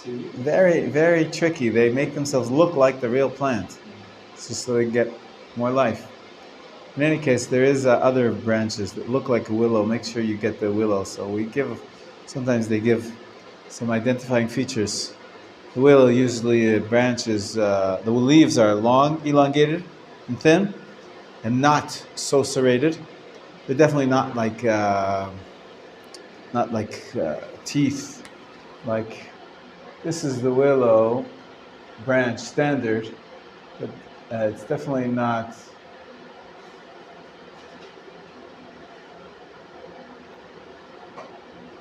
Very, very tricky. They make themselves look like the real plant, just so they get more life. In any case, there is other branches that look like a willow. Make sure you get the willow. So sometimes they give some identifying features. The willow usually branches, the leaves are long, elongated, and thin, and not so serrated. They're definitely not like teeth. Like this is the willow branch standard, but it's definitely not.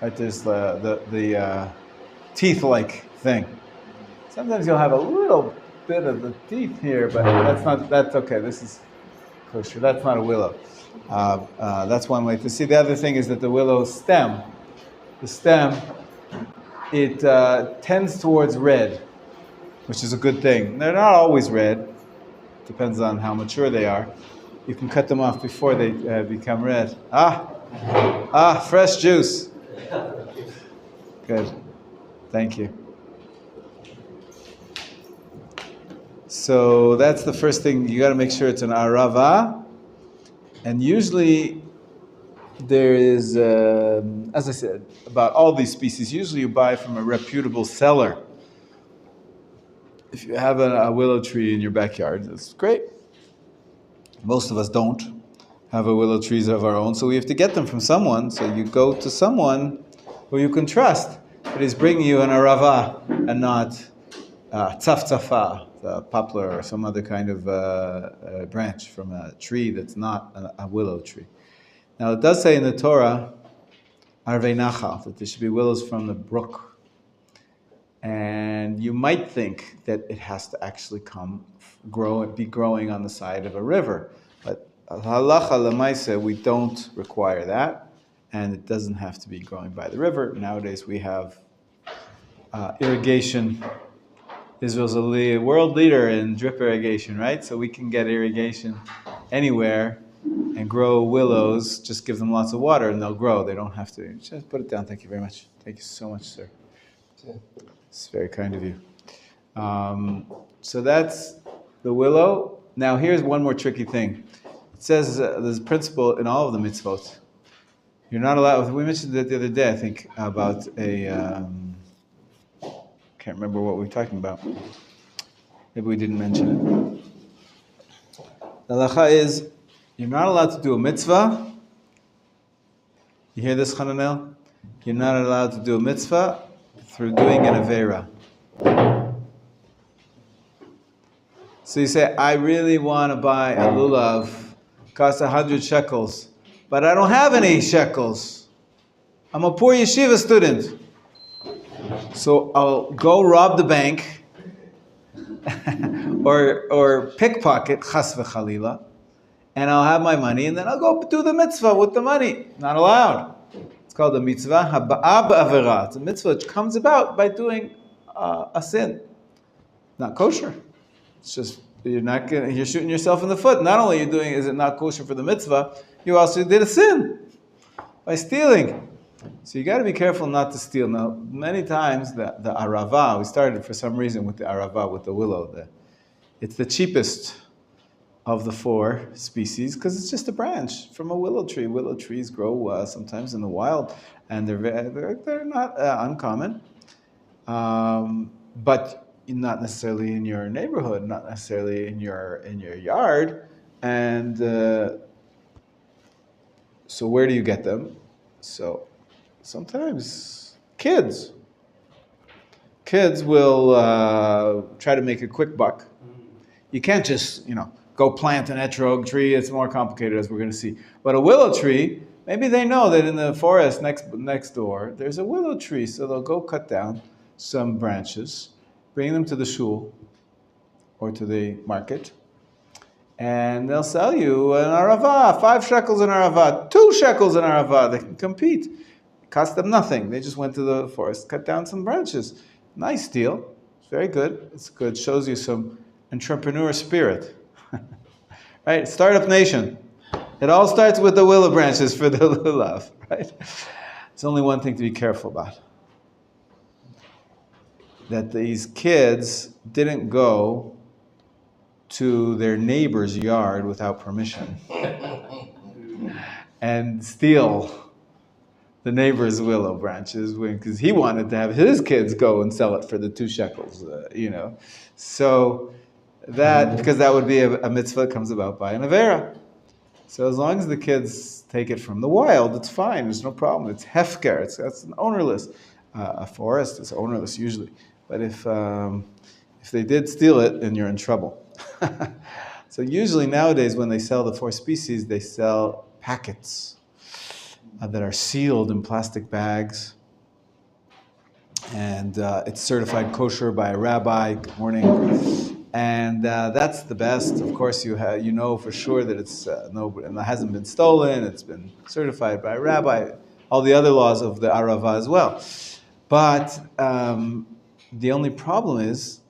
Right, there's the teeth-like thing. Sometimes you'll have a little bit of the teeth here, but that's okay. This is kosher. That's not a willow. That's one way to see. The other thing is that the willow stem, it tends towards red, which is a good thing. They're not always red. Depends on how mature they are. You can cut them off before they become red. Fresh juice. Good. Thank you. So that's the first thing. You got to make sure it's an arava. And usually there is, as I said, about all these species, usually you buy from a reputable seller. If you have a willow tree in your backyard, that's great. Most of us don't have a willow trees of our own, so we have to get them from someone. So you go to someone who you can trust, that is bringing you an arava and not tzafzafa, the poplar or some other kind of branch from a tree that's not a willow tree. Now it does say in the Torah, arvei nachal, that there should be willows from the brook. And you might think that it has to actually be growing on the side of a river. But halacha lemaaseh, we don't require that. And it doesn't have to be growing by the river. Nowadays we have irrigation. Israel's a world leader in drip irrigation, right? So we can get irrigation anywhere and grow willows. Just give them lots of water and they'll grow. They don't have to. Just put it down. Thank you very much. Thank you so much, sir. It's very kind of you. So that's the willow. Now here's one more tricky thing. It says there's a principle in all of the mitzvot. You're not allowed, we mentioned that the other day, I think, about can't remember what we were talking about. Maybe we didn't mention it. The halacha is, you're not allowed to do a mitzvah. You hear this, Hananel? You're not allowed to do a mitzvah through doing an aveira. So you say, I really want to buy a lulav, costs 100 shekels. But I don't have any shekels. I'm a poor yeshiva student. So I'll go rob the bank or pickpocket, chas v'chalila, and I'll have my money, and then I'll go do the mitzvah with the money. Not allowed. It's called the mitzvah haba'a ba'avera. It's a mitzvah which comes about by doing a sin. Not kosher. It's just you're shooting yourself in the foot. Not only is it not kosher for the mitzvah, you also did a sin by stealing. So you got to be careful not to steal. Now, many times the arava, we started for some reason with the arava, with the willow. It's the cheapest of the four species because it's just a branch from a willow tree. Willow trees grow sometimes in the wild, and they're not uncommon, but not necessarily in your neighborhood, not necessarily in your yard, and so where do you get them? So sometimes kids will try to make a quick buck. You can't just go plant an etrog tree. It's more complicated, as we're going to see. But a willow tree, maybe they know that in the forest next door there's a willow tree, so they'll go cut down some branches, bring them to the shul or to the market, and they'll sell you an arava, 5 shekels an arava, 2 shekels an arava. They can compete. It cost them nothing. They just went to the forest, cut down some branches. Nice deal. It's very good. It's good. Shows you some entrepreneur spirit. Right? Startup nation. It all starts with the willow branches for the lulav. Right? It's only one thing to be careful about. that these kids didn't go to their neighbor's yard without permission and steal the neighbor's willow branches because he wanted to have his kids go and sell it for the 2 shekels, So that, because that would be a mitzvah that comes about by an avera. So as long as the kids take it from the wild, it's fine. There's no problem. It's hefker. That's an ownerless. A forest is ownerless usually. But if they did steal it, then you're in trouble. So usually nowadays when they sell the 4 species, they sell packets that are sealed in plastic bags. And it's certified kosher by a rabbi. Good morning. And that's the best. Of course, you know for sure that it's and it hasn't been stolen. It's been certified by a rabbi. All the other laws of the arava as well. But the only problem is,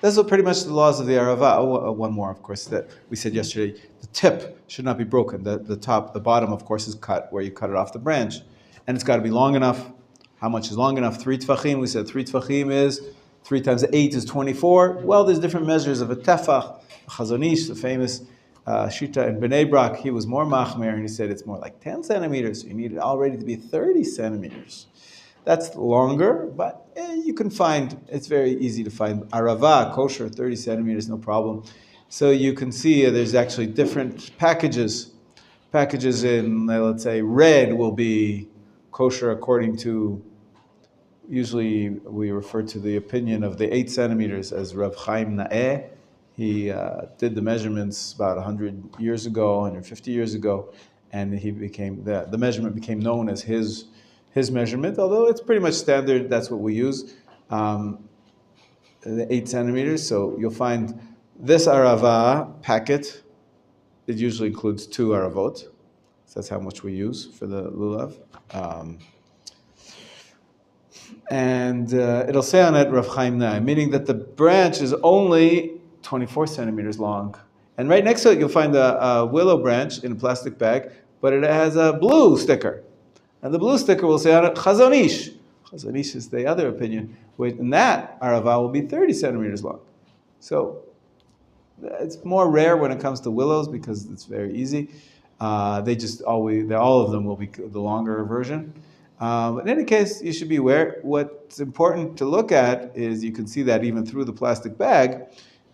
those are pretty much the laws of the arava. One more, of course, that we said yesterday. The tip should not be broken. The bottom, of course, is cut where you cut it off the branch, and it's got to be long enough. How much is long enough? 3 tefachim. We said 3 tefachim is 3 times 8 is 24. Well, there's different measures of a tefach. Machon Meir, the famous Shita in Bnei Brak, he was more machmer, and he said it's more like 10 centimeters. So you need it already to be 30 centimeters. That's longer, but you can find, it's very easy to find. Arava, kosher, 30 centimeters, no problem. So you can see there's actually different packages. Packages in, let's say, red will be kosher according to, usually we refer to the opinion of the 8 centimeters as Rav Chaim Na'eh. He did the measurements about 100 years ago, 150 years ago, and he became, the measurement became known as his measurement, although it's pretty much standard, that's what we use, the 8 centimeters. So you'll find this arava packet, it usually includes 2 aravot. So that's how much we use for the lulav. And it'll say on it Rav Chaim Na'eh, meaning that the branch is only 24 centimeters long. And right next to it, you'll find a willow branch in a plastic bag, but it has a blue sticker. And the blue sticker will say on it, Chazon Ish. Chazon Ish is the other opinion. And that arava will be 30 centimeters long. So it's more rare when it comes to willows because it's very easy. All of them will be the longer version. In any case, you should be aware. What's important to look at is you can see that even through the plastic bag.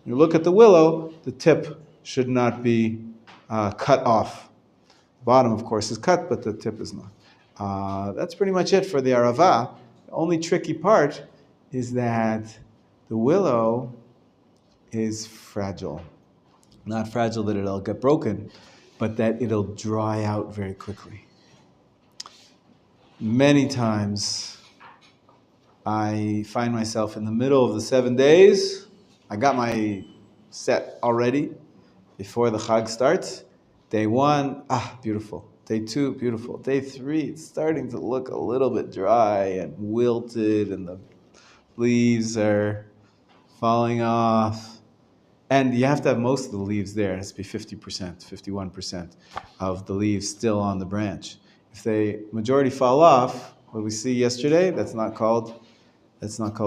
You look at the willow, the tip should not be cut off. The bottom, of course, is cut, but the tip is not. That's pretty much it for the arava. The only tricky part is that the willow is fragile. Not fragile that it'll get broken, but that it'll dry out very quickly. Many times I find myself in the middle of the 7 days. I got my set already before the Chag starts. Day 1, beautiful. Day 2, beautiful. Day 3, it's starting to look a little bit dry and wilted, and the leaves are falling off. And you have to have most of the leaves there. It has to be 50%, 51% of the leaves still on the branch. If the majority fall off, what we see yesterday, that's not called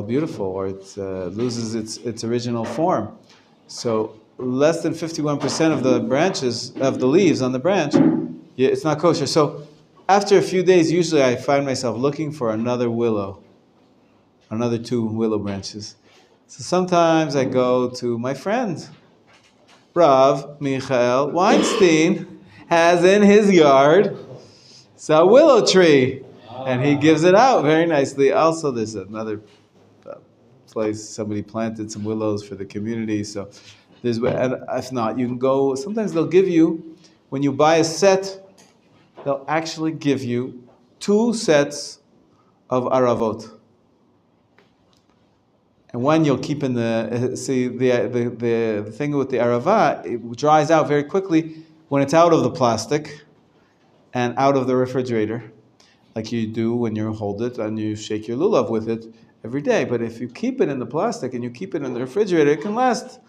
beautiful, or it loses its original form. So less than 51% of the branches, of the leaves on the branch, it's not kosher. So after a few days, usually I find myself looking for another 2 willow branches. So sometimes I go to my friend, Rav Michael Weinstein, has in his yard a willow tree, and he gives it out very nicely. Also, there's another place somebody planted some willows for the community. So and if not, you can go. Sometimes they'll give you, when you buy a set, they'll actually give you 2 sets of aravot. And one you'll keep in the thing with the arava, it dries out very quickly when it's out of the plastic and out of the refrigerator, like you do when you hold it and you shake your lulav with it every day. But if you keep it in the plastic and you keep it in the refrigerator, it can last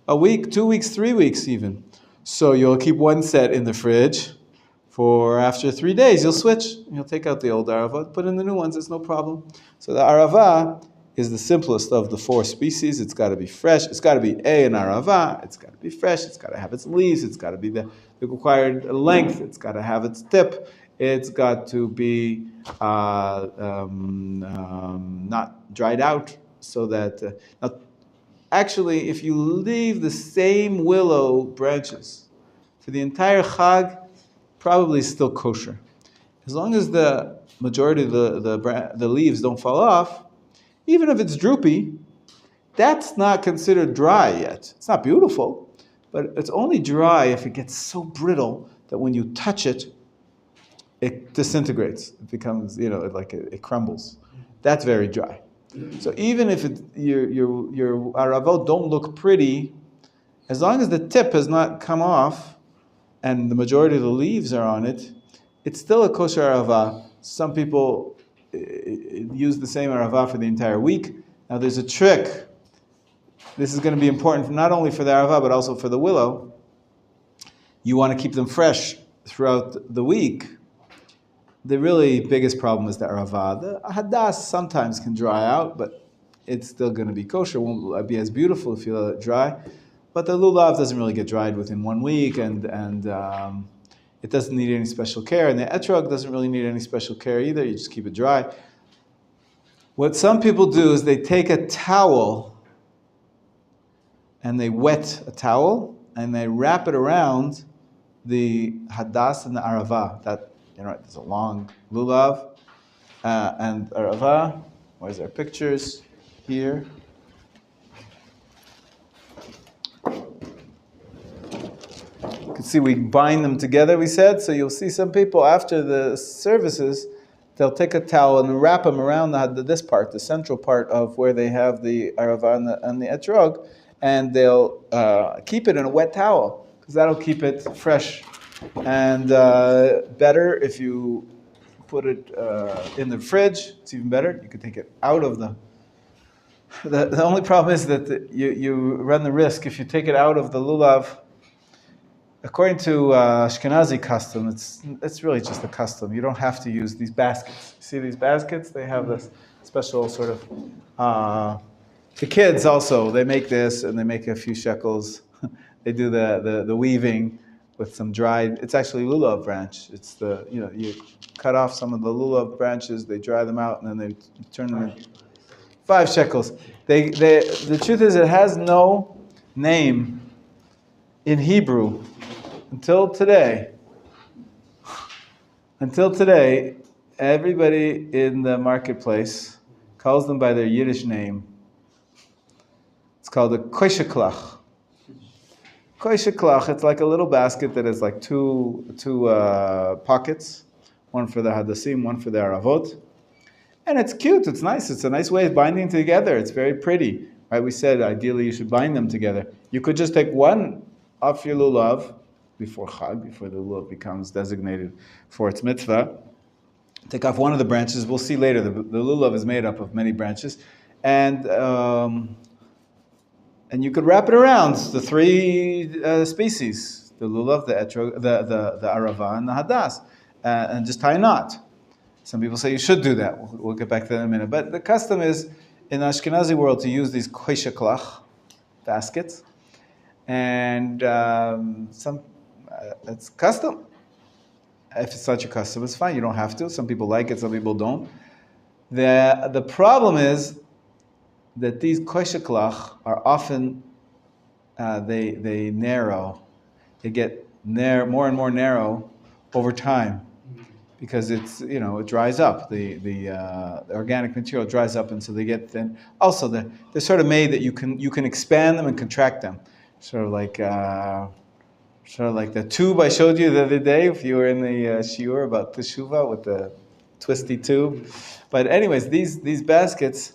a week, 2 weeks, 3 weeks even. So you'll keep one set in the fridge for after 3 days, you'll switch. You'll take out the old arava, put in the new ones, it's no problem. So the arava is the simplest of the 4 species. It's got to be fresh. It's got to be an arava. It's got to be fresh. It's got to have its leaves. It's got to be the required length. It's got to have its tip. It's got to be not dried out, so that actually, if you leave the same willow branches for the entire Chag, probably still kosher. As long as the majority of the leaves don't fall off, even if it's droopy, that's not considered dry yet. It's not beautiful, but it's only dry if it gets so brittle that when you touch it, it disintegrates. It becomes, like it crumbles. That's very dry. So even if your aravot don't look pretty, as long as the tip has not come off and the majority of the leaves are on it, it's still a kosher arava. Some people use the same arava for the entire week. Now there's a trick. This is going to be important not only for the arava but also for the willow. You want to keep them fresh throughout the week. The really biggest problem is the arava. The hadas sometimes can dry out, but it's still going to be kosher. It won't be as beautiful if you let it dry. But the lulav doesn't really get dried within 1 week, and it doesn't need any special care. And the etrog doesn't really need any special care either. You just keep it dry. What some people do is they take a towel and they wet a towel and they wrap it around the hadas and the arava. There's a long lulav and arava. Where's our pictures? Here. You can see we bind them together, we said. So you'll see some people after the services, they'll take a towel and wrap them around this part, the central part of where they have the arava and the etrog, and they'll keep it in a wet towel because that'll keep it fresh. And better if you put it in the fridge. It's even better. You can take it out of the only problem is that you run the risk if you take it out of the lulav. According to Ashkenazi custom, it's really just a custom. You don't have to use these baskets. You see these baskets? They have this special sort of... the kids also, they make this and they make a few shekels. They do the weaving with some dried... It's actually lulav branch. It's you cut off some of the lulav branches, they dry them out, and then they turn them in 5 shekels. The truth is it has no name in Hebrew until today. Until today, everybody in the marketplace calls them by their Yiddish name. It's called a koisheklach. Koisheklach, it's like a little basket that has like two pockets, one for the hadassim, one for the aravot. And it's cute, it's nice, it's a nice way of binding together, it's very pretty. Right? We said ideally you should bind them together. You could just take one off your lulav before Chag, before the lulav becomes designated for its mitzvah. Take off one of the branches. We'll see later. The lulav is made up of many branches, and you could wrap it around the 3 species: the lulav, the etrog, the arava, and the hadas, and just tie a knot. Some people say you should do that. We'll get back to that in a minute. But the custom is in the Ashkenazi world to use these koisheklach baskets. And it's custom. If it's such a custom, it's fine. You don't have to. Some people like it, some people don't. The problem is that these koisheklach are often, they narrow. They get more and more narrow over time because it's, it dries up. The organic material dries up, and so they get thin. Also, they're sort of made that you can expand them and contract them. Sort of like the tube I showed you the other day, if you were in the shiur about teshuvah with the twisty tube. But anyways, these baskets,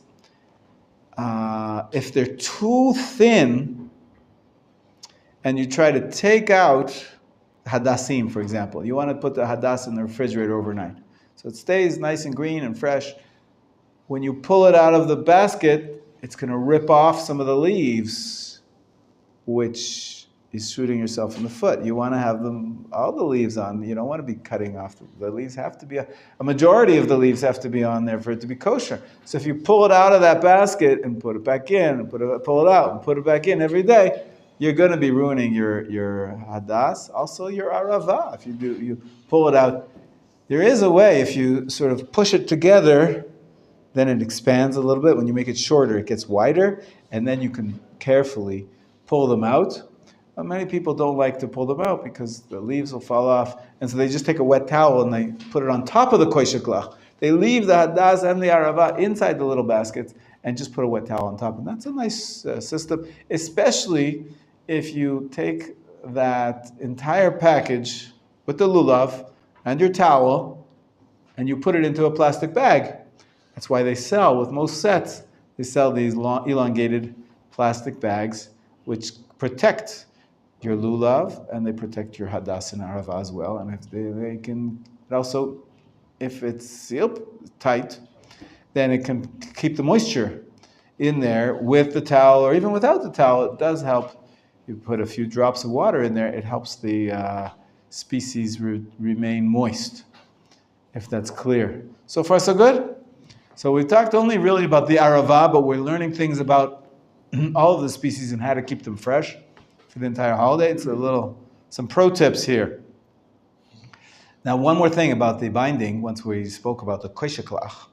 if they're too thin, and you try to take out hadassim, for example, you want to put the hadas in the refrigerator overnight, so it stays nice and green and fresh. When you pull it out of the basket, it's going to rip off some of the leaves, which is shooting yourself in the foot. You want to have all the leaves on. You don't want to be cutting off. The leaves have to be, a majority of the leaves have to be on there for it to be kosher. So if you pull it out of that basket and put it back in, and pull it out and put it back in every day, you're going to be ruining your hadas, also your arava. If you pull it out. There is a way, if you sort of push it together, then it expands a little bit. When you make it shorter, it gets wider, and then you can carefully pull them out. But many people don't like to pull them out because the leaves will fall off, and so they just take a wet towel and they put it on top of the koisheklach. They leave the hadas and the arava inside the little baskets and just put a wet towel on top. And that's a nice system, especially if you take that entire package with the lulav and your towel, and you put it into a plastic bag. That's why they sell, with most sets, they sell these long, elongated plastic bags, which protect your lulav, and they protect your hadas and arava as well. And if they can, also, if it's sealed tight, then it can keep the moisture in there with the towel, or even without the towel. It does help. You put a few drops of water in there, it helps the species remain moist, if that's clear. So far, so good? So we've talked only really about the arava, but we're learning things about all of the species and how to keep them fresh for the entire holiday. It's some pro tips here. Now, one more thing about the binding, once we spoke about the koisheklach.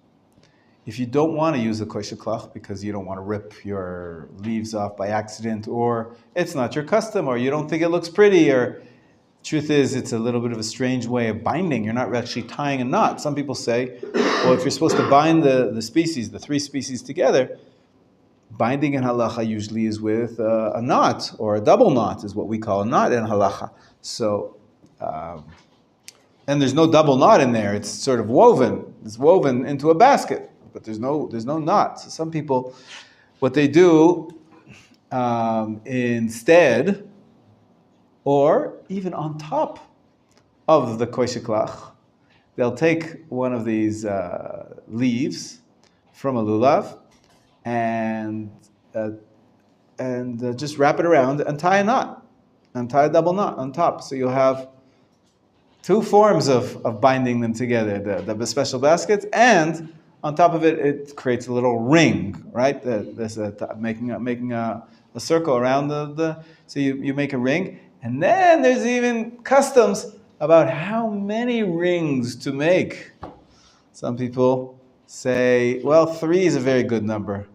If you don't want to use the koisheklach because you don't want to rip your leaves off by accident, or it's not your custom, or you don't think it looks pretty, or truth is, it's a little bit of a strange way of binding. You're not actually tying a knot. Some people say, well, if you're supposed to bind the species, the three species together, binding in halacha usually is with a knot, or a double knot is what we call a knot in halacha. So, and there's no double knot in there. It's sort of woven. It's woven into a basket, but there's no knot. So some people, what they do instead, or even on top of the koisheklach, they'll take one of these leaves from a lulav and just wrap it around and tie a knot, and tie a double knot on top. So you'll have two forms of binding them together, the special baskets, and on top of it, it creates a little ring, right? Making a circle around so you make a ring. And then there's even customs about how many rings to make. Some people say, well, 3 is a very good number.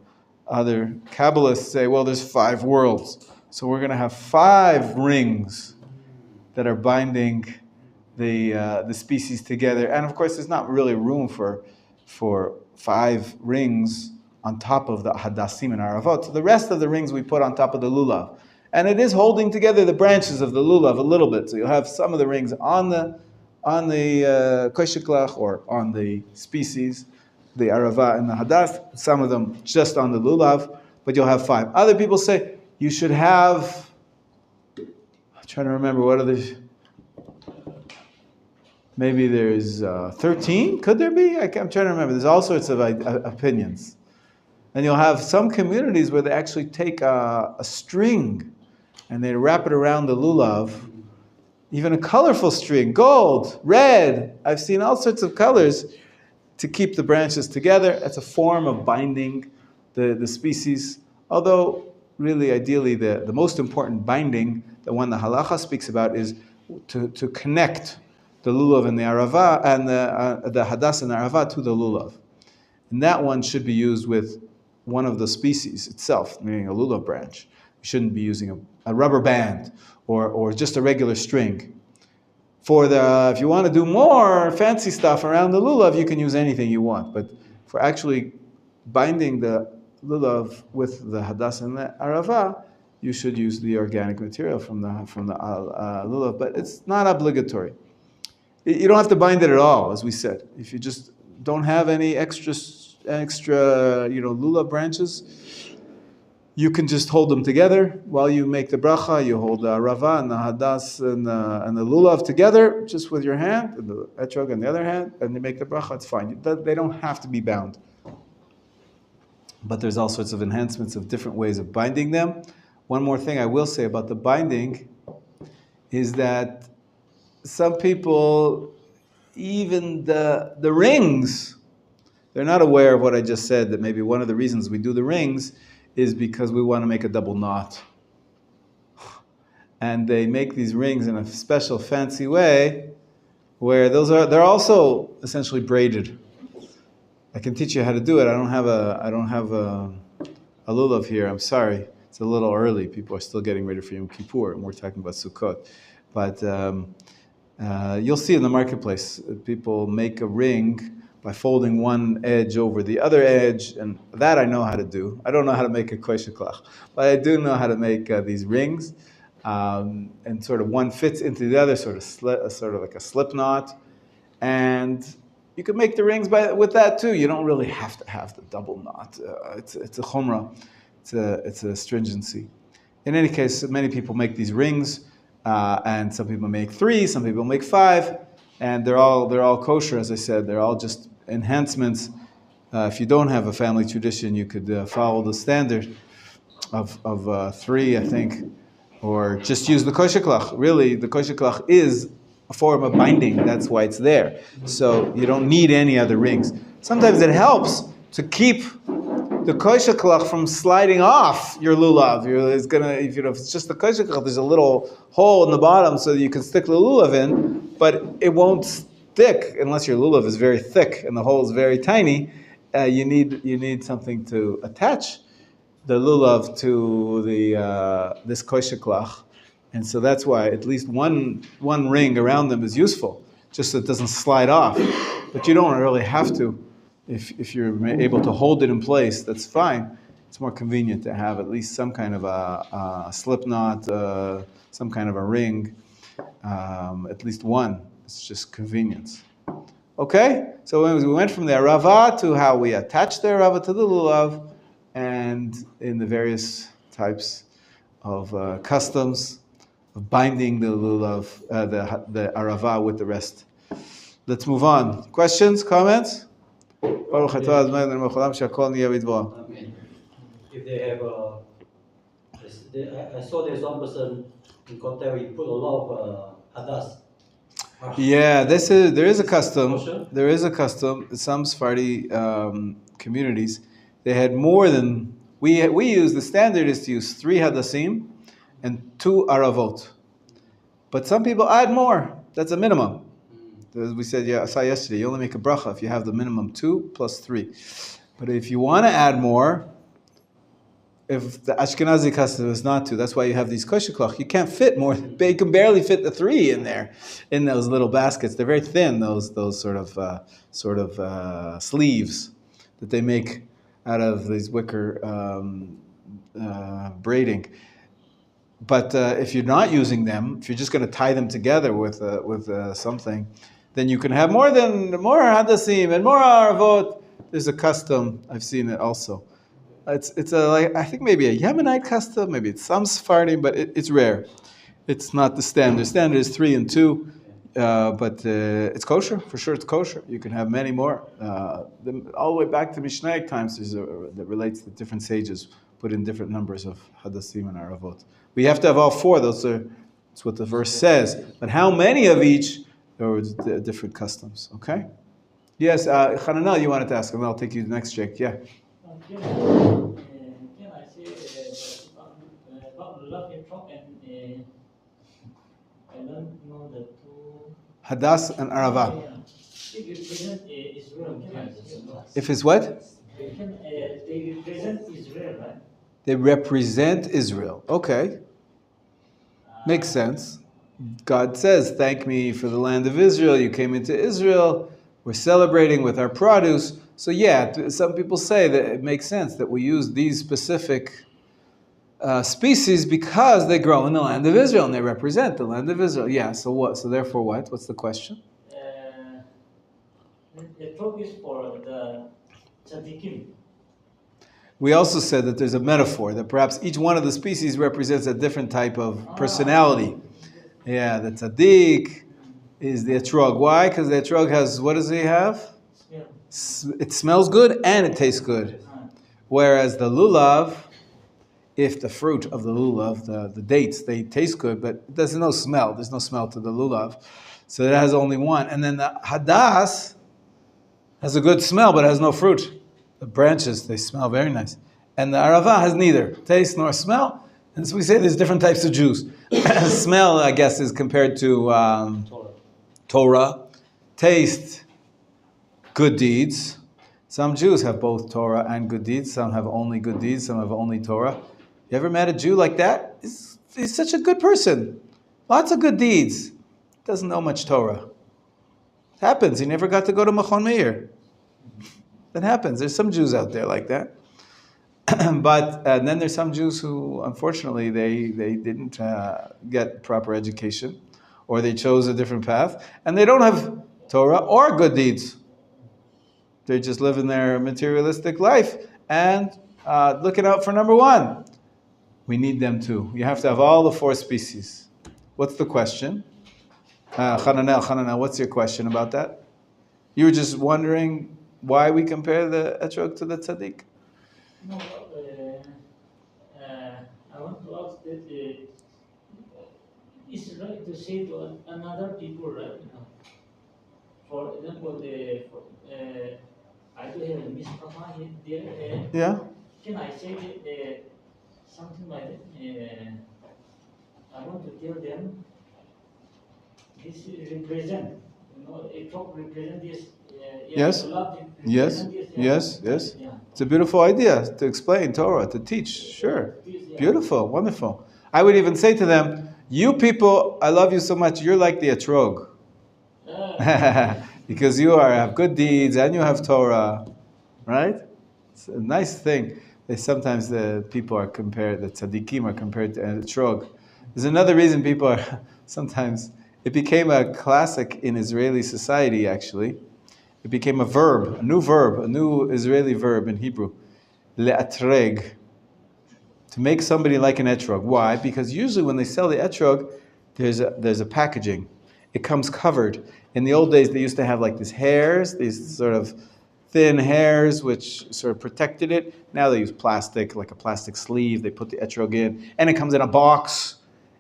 Other Kabbalists say, well, there's 5 worlds. So we're going to have 5 rings that are binding the species together. And of course, there's not really room for 5 rings on top of the hadassim and aravot. So the rest of the rings we put on top of the lulav. And it is holding together the branches of the lulav a little bit. So you'll have some of the rings on the koisheklach, or on the species, the arava and the hadas, some of them just on the lulav, but you'll have 5. Other people say you should have, I'm trying to remember, what are the, maybe there's 13, could there be? I'm trying to remember. There's all sorts of opinions. And you'll have some communities where they actually take a string and they wrap it around the lulav, even a colorful string, gold, red. I've seen all sorts of colors to keep the branches together. That's a form of binding the species. Although, really, ideally, the most important binding, the one the halacha speaks about, is to connect the lulav and the arava, and the hadas and the arava to the lulav. And that one should be used with one of the species itself, meaning a lulav branch. You shouldn't be using a rubber band or just a regular string. If you want to do more fancy stuff around the lulav, you can use anything you want. But for actually binding the lulav with the hadas and the arava, you should use the organic material from the lulav. But it's not obligatory. You don't have to bind it at all, as we said. If you just don't have any extra lulav branches, you can just hold them together while you make the bracha. You hold the arava and the hadas and the lulav together, just with your hand, and the etrog on the other hand, and you make the bracha. It's fine. They don't have to be bound. But there's all sorts of enhancements of different ways of binding them. One more thing I will say about the binding is that some people, even the rings, they're not aware of what I just said, that maybe one of the reasons we do the rings is because we want to make a double knot. And they make these rings in a special fancy way where they're also essentially braided. I can teach you how to do it. I don't have a lulav here. I'm sorry. It's a little early. People are still getting ready for Yom Kippur, and we're talking about Sukkot. But you'll see in the marketplace, people make a ring by folding one edge over the other edge, and that I know how to do. I don't know how to make a kosher-klach, but I do know how to make these rings, and sort of one fits into the other, sort of like a slip knot, and you can make the rings with that too. You don't really have to have the double knot. It's a chumrah. It's a stringency. In any case, many people make these rings, and some people make 3, some people make 5, and they're all kosher, as I said. They're all just enhancements. If you don't have a family tradition, you could follow the standard of 3, I think, or just use the kosher klach. Really, the kosher klach is a form of binding. That's why it's there. So you don't need any other rings. Sometimes it helps to keep the kosher klach from sliding off your lulav. If it's just the kosher klach, there's a little hole in the bottom so that you can stick the lulav in, but it won't stick unless your lulav is very thick and the hole is very tiny. You need something to attach the lulav to this kosher klach. And so that's why at least one ring around them is useful, just so it doesn't slide off. But you don't really have to. If you're able to hold it in place, that's fine. It's more convenient to have at least some kind of a slip knot, some kind of a ring, at least one. It's just convenience. Okay? So we went from the arava to how we attach the arava to the lulav, and in the various types of customs of binding the lulav, the arava with the rest. Let's move on. Questions, comments? If they have I saw there's one person in Kotel, he put a lot of hadas. Yeah, there is a custom. There is a custom. Some Sephardi communities, they had more than we use. The standard is to use 3 hadassim and 2 aravot. But some people add more. That's a minimum. As we said, I saw yesterday, you only make a bracha if you have the minimum 2 plus 3. But if you want to add more, if the Ashkenazi custom is not 2, that's why you have these kosher klach. You can't fit more. You can barely fit the 3 in there, in those little baskets. They're very thin. Those sort of sleeves that they make out of these wicker braiding. But if you're not using them, if you're just going to tie them together with something, then you can have more hadassim and more aravot. There's a custom. I've seen it also. It's I think maybe a Yemenite custom, maybe it's some Sephardi, but it's rare. It's not the standard. The standard is 3 and 2, but it's kosher for sure. It's kosher. You can have many more. All the way back to Mishnaic times, that relates to different sages put in different numbers of hadassim and aravot. We have to have all 4. That's what the verse says. But how many of each? There were different customs. Okay. Yes, Hananel, you wanted to ask, and I'll take you to the next check. Yeah. Can I say about love and talk and I don't know the 2 Hadas and arava. It represent Israel. If it's what? They represent Israel, right? They represent Israel. Okay. Makes sense. God says, thank me for the land of Israel. You came into Israel. We're celebrating with our produce. So yeah, some people say that it makes sense that we use these specific species because they grow in the land of Israel and they represent the land of Israel. Yeah, so what? So therefore what? What's the question? The talk is for the tzaddikim. We also said that there's a metaphor, that perhaps each one of the species represents a different type of personality. Yeah, the tzaddik is the etrog. Why? Because the etrog has, what does he have? It smells good and it tastes good. Whereas the lulav if the fruit of the lulav, the dates, they taste good, but there's no smell. There's no smell to the lulav. So it has only one. And then the hadas has a good smell, but it has no fruit. The branches, they smell very nice. And the arava has neither taste nor smell. And so we say there's different types of Jews. Smell, I guess, is compared to Torah. Taste, good deeds. Some Jews have both Torah and good deeds. Some have only good deeds. Some have only Torah. You ever met a Jew like that? He's such a good person. Lots of good deeds. Doesn't know much Torah. It happens. He never got to go to Machon Meir. That happens. There's some Jews out there like that. But then there's some Jews who, unfortunately, they didn't get proper education, or they chose a different path, and they don't have Torah or good deeds. They're just living their materialistic life and looking out for number one. We need them too. You have to have all the four species. What's the question? Hananel, what's your question about that? You were just wondering why we compare the etrog to the tzaddik? No, I want to ask that it's right to say to another people, right? For example, I do have a miscommand here. Yeah. Can I say that something like that? I want to tell them this represent, a talk represent this. Yes. Yes. This, Yes. Yes. Yeah. It's a beautiful idea to explain Torah, to teach. Sure. Beautiful. Wonderful. I would even say to them, you people, I love you so much, you're like the etrog. Because you have good deeds and you have Torah. Right? It's a nice thing. Sometimes the people are compared, the tzaddikim are compared to etrog. There's another reason people are sometimes, it became a classic in Israeli society actually. It became a verb, a new Israeli verb in Hebrew. Le'atreg. To make somebody like an etrog. Why? Because usually when they sell the etrog, there's a packaging. It comes covered. In the old days, they used to have like these hairs, these sort of thin hairs, which sort of protected it. Now they use plastic, like a plastic sleeve. They put the etrog in, and it comes in a box.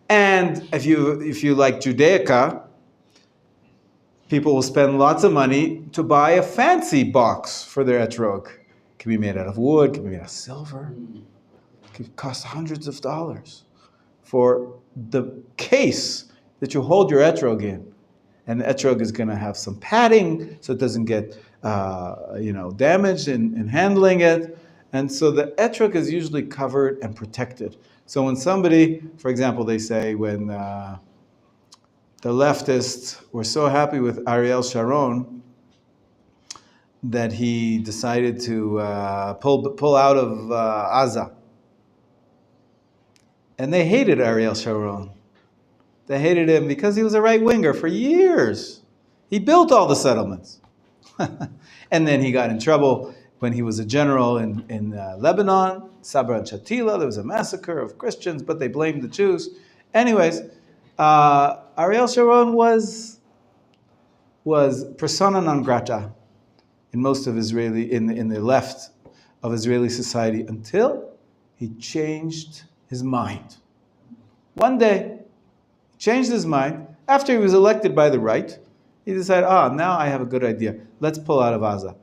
And if you like Judaica, people will spend lots of money to buy a fancy box for their etrog. It can be made out of wood, can be made out of silver. It could cost hundreds of dollars for the case that you hold your etrog in. And the etrog is going to have some padding so it doesn't get damaged in handling it. And so the etrog is usually covered and protected. So when somebody, for example, they say when the leftists were so happy with Ariel Sharon that he decided to pull out of Gaza. And they hated Ariel Sharon. They hated him because he was a right-winger for years. He built all the settlements. And then he got in trouble when he was a general in Lebanon, Sabra and Shatila. There was a massacre of Christians, but they blamed the Jews. Anyways, Ariel Sharon was persona non grata in most of Israeli, in the left of Israeli society until he changed his mind. One day, he changed his mind. After he was elected by the right, he decided, now I have a good idea. Let's pull out of Gaza.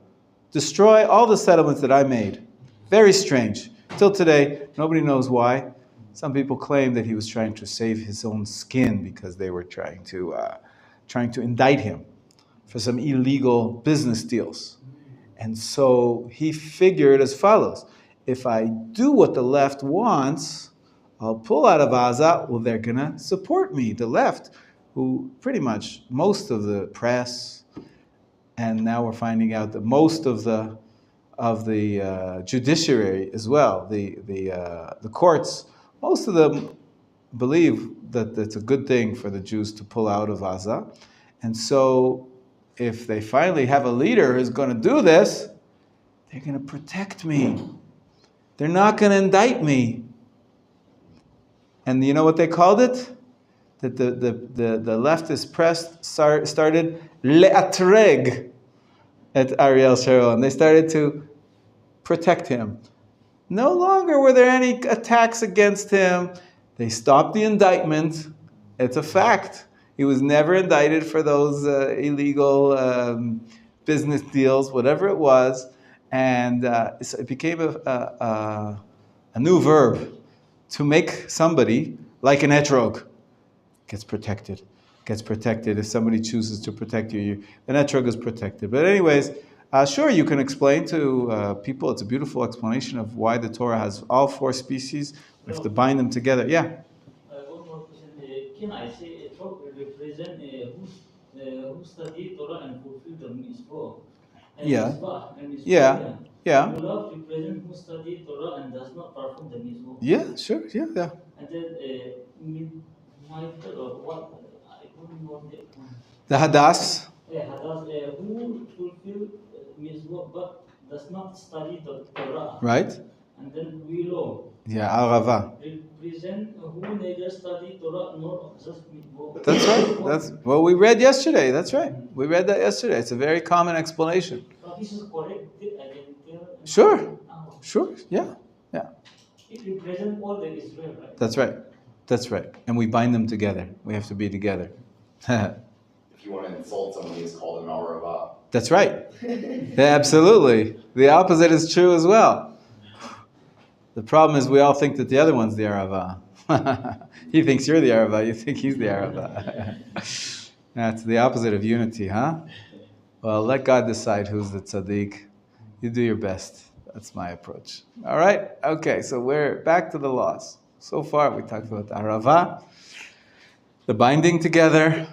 Destroy all the settlements that I made. Very strange. Till today, nobody knows why. Some people claim that he was trying to save his own skin because they were trying to indict him for some illegal business deals. And so he figured as follows: if I do what the left wants, I'll pull out of Gaza. Well, they're going to support me, the left, who pretty much most of the press, and now we're finding out that most of the judiciary as well, the courts, most of them believe that it's a good thing for the Jews to pull out of Gaza. And so if they finally have a leader who's going to do this, they're going to protect me. They're not going to indict me. And you know what they called it? That the leftist press started le'atreg at Ariel Sharon. They started to protect him. No longer were there any attacks against him. They stopped the indictment. It's a fact. He was never indicted for those illegal business deals, whatever it was. And so it became a new verb to make somebody like an etrog gets protected. Gets protected. If somebody chooses to protect you, an etrog is protected. But anyways, sure, you can explain to people. It's a beautiful explanation of why the Torah has all four species. We have to bind them together. Yeah. One more question. Can I say a talk represent who study Torah and fulfill the mitzvah? And Yeah. mitzvah, and mitzvah, Yeah. Yeah. You love represent who study Torah and does not perform the mitzvah. Yeah. Sure. Yeah. Yeah. And then Michael or what? I don't know The Hadass. Hadas, who fulfill mitzvah but does not study the Torah. Right. And then Willow. Yeah. Arava. Represent who neither study Torah nor just mitzvah. That's right. That's what we read yesterday. That's right. We read that yesterday. It's a very common explanation. So this is correct. I can tell. Sure. Sure. Yeah. Yeah. It represents all the Israel, right? That's right. That's right. And we bind them together. We have to be together. If you want to insult somebody, it's called an arava. That's right. Yeah, absolutely. The opposite is true as well. The problem is we all think that the other one's the Arava. He thinks you're the Arava. You think he's the Arava. That's the opposite of unity, huh? Well, let God decide who's the tzaddik. You do your best. That's my approach. All right? Okay, so we're back to the laws. So far, we talked about the Arava, the binding together,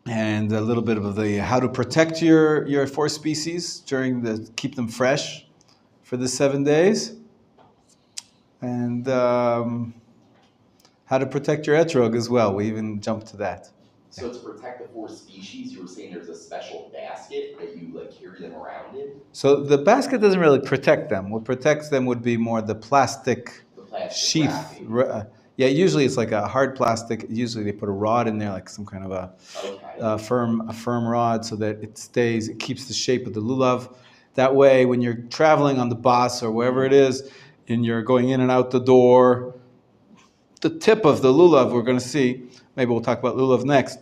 and a little bit of the how to protect your four species keep them fresh for the 7 days, and how to protect your etrog as well. We even jumped to that. So to protect the four species, you were saying there's a special basket that you carry them around in? So the basket doesn't really protect them. What protects them would be more the plastic sheath. Yeah, usually it's like a hard plastic. Usually they put a rod in there, like some kind of a firm rod, so that it keeps the shape of the lulav. That way, when you're traveling on the bus or wherever it is, and you're going in and out the door, the tip of the lulav we're going to see, maybe we'll talk about lulav next,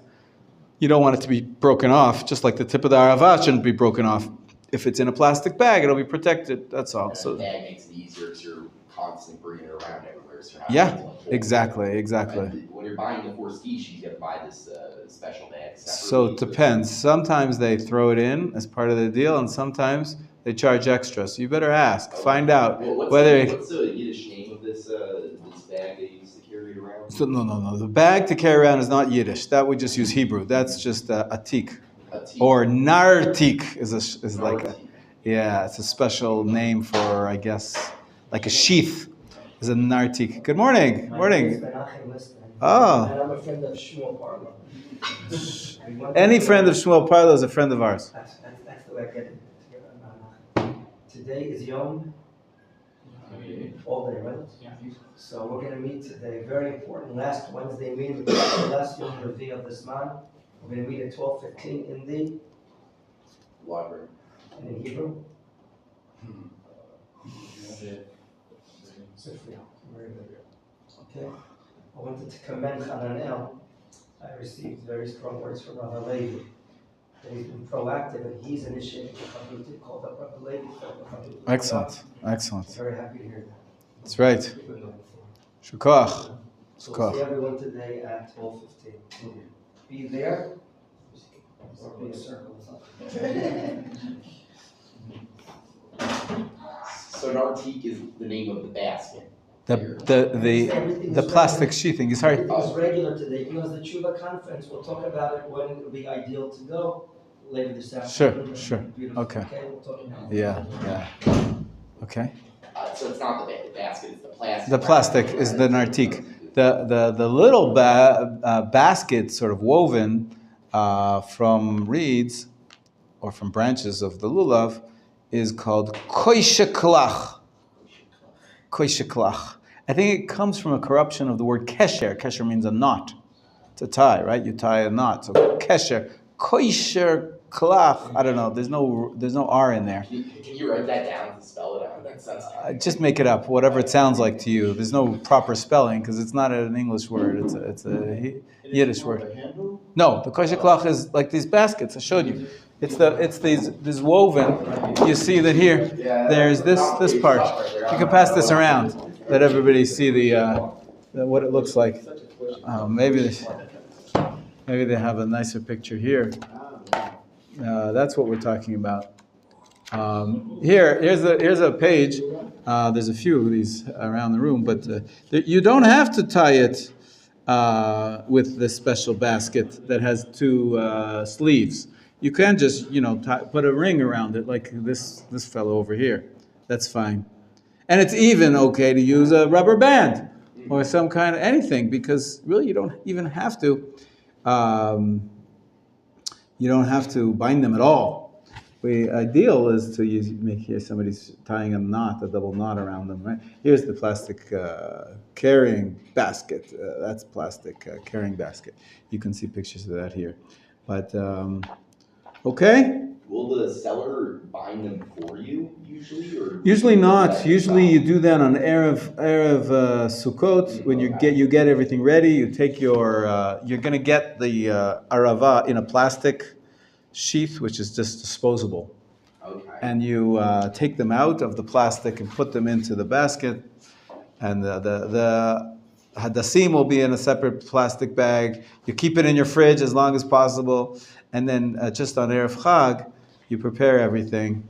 you don't want it to be broken off, just like the tip of the arava shouldn't be broken off. If it's in a plastic bag, it'll be protected, that's all. And so the bag makes it easier because you're constantly bringing it around everywhere. So you're not yeah, having to, like, exactly. And when you're buying the four species, you have to buy this special bag separately. So it depends. Sometimes they throw it in as part of the deal, and sometimes they charge extra. So you better ask, find out Well, whether. What's the Yiddish name of this bag they used to carry around? So no. The bag to carry around is not Yiddish. That we just use Hebrew. That's just atik. Or nartik is like it's a special name for, I guess, like a sheath. Is a nartik. Good morning. Morning. Oh. And I'm a friend of Shmuel Parlo. Any friend of Shmuel Parlo is a friend of ours. That's the way I get it. Today is Yom, all day, right? So we're going to meet today. Very important. Last Wednesday meeting, the last Yom Revi of this month. We're going to meet at 12:15 in the library. And in Hebrew. Okay. I wanted to commend Hananel. I received very strong words from Rabbi Levi. That he's been proactive and he's initiating a chabruti called up Rabbi Levi. Excellent. Very happy to hear that. That's right. Shukach. So we'll see everyone today at 12:15. Be there or be a circle. So an artique is the name of the basket. The plastic sheathing is hard. Everything is regular today. Because the Tshuva conference, we'll talk about it when it would be ideal to go later this afternoon. Sure. Beautiful. Okay. We'll talk about it. Yeah. Okay. So it's not the basket; it's the plastic. The plastic is the nartik. The little basket, sort of woven from reeds or from branches of the lulav, is called koisheklach. Koisheklach. I think it comes from a corruption of the word kesher. Kesher means a knot. It's a tie, right? You tie a knot. So kesher. Koisher klach. I don't know. There's no R in there. Can you write that down to spell it out? That sounds Just make it up, whatever it sounds like to you. There's no proper spelling because it's not an English word. It's a Yiddish word. No, the kosher klach is like these baskets. I showed you. It's these woven. You see that here. There's this part. You can pass this around. Let everybody see what it looks like. Maybe they have a nicer picture here. That's what we're talking about. Here's a page. There's a few of these around the room, but you don't have to tie it with this special basket that has two sleeves. You can just put a ring around it like this fellow over here. That's fine, and it's even okay to use a rubber band or some kind of anything because really you don't even have to. You don't have to bind them at all. The ideal is to make here somebody's tying a double knot around them, right? Here's the plastic carrying basket. That's plastic carrying basket. You can see pictures of that here. But, okay? Will the seller bind them for you usually? Or Usually not. Usually you do that on Erev Sukkot when you get everything ready. You take you're going to get the arava in a plastic sheath, which is just disposable. Okay. And you take them out of the plastic and put them into the basket. And the hadassim will be in a separate plastic bag. You keep it in your fridge as long as possible. And then just on Erev Chag, you prepare everything.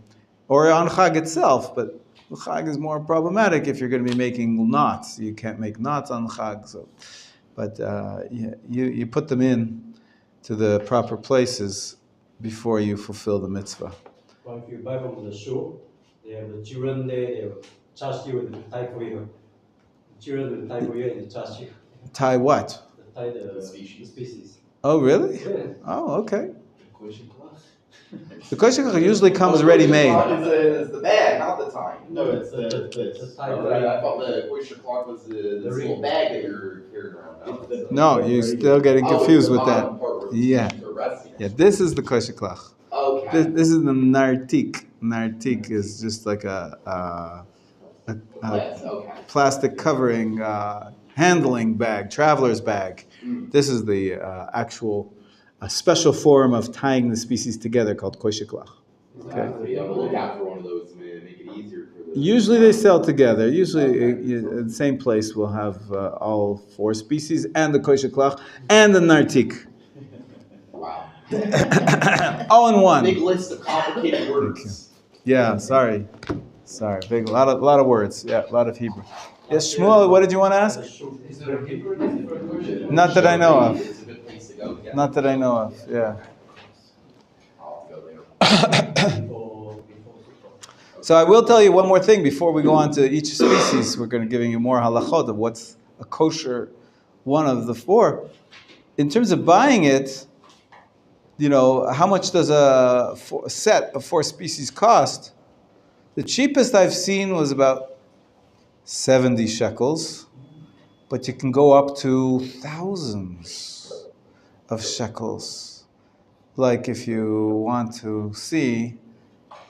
Or on Chag itself, but Chag is more problematic if you're going to be making knots. You can't make knots on Chag. But you put them in to the proper places before you fulfill the mitzvah. Well, if you buy from the shop, they have the children there, they will charge you with the tie for you. The children will tie for you and they charge you. Tie what? Tie the species. Oh, really? Yeah. Oh, okay. The kosher klach usually comes ready-made. It's the bag, not the tie. No, it's the tie. I thought the kosher clock was this little bag that you're carrying around. No, you're still getting confused with that. Yeah. This is the kosher klach. Okay. This is the nartik. Nartik is just like a plastic covering handling bag, traveler's bag. This is the actual special form of tying the species together called kosher klach. Okay. Look out for one of those to make it easier for the. Usually they sell together. Usually the same place will have all four species and the kosher klach and the nartik. Wow. All in one. Big list of complicated words. Yeah, sorry. Big, a lot of words. Yeah, a lot of Hebrew. Yes, Shmuel, what did you want to ask? Is there a paper for a kosher? Not that I know of. It's a good place to go. Yeah. Not that I know of. Yeah. I'll go there. Before So I will tell you one more thing before we go on to each species. We're going to giving you more halachot of what's a kosher one of the four. In terms of buying it, how much does a set of four species cost? The cheapest I've seen was about 70 shekels, but you can go up to thousands of shekels. Like if you want to see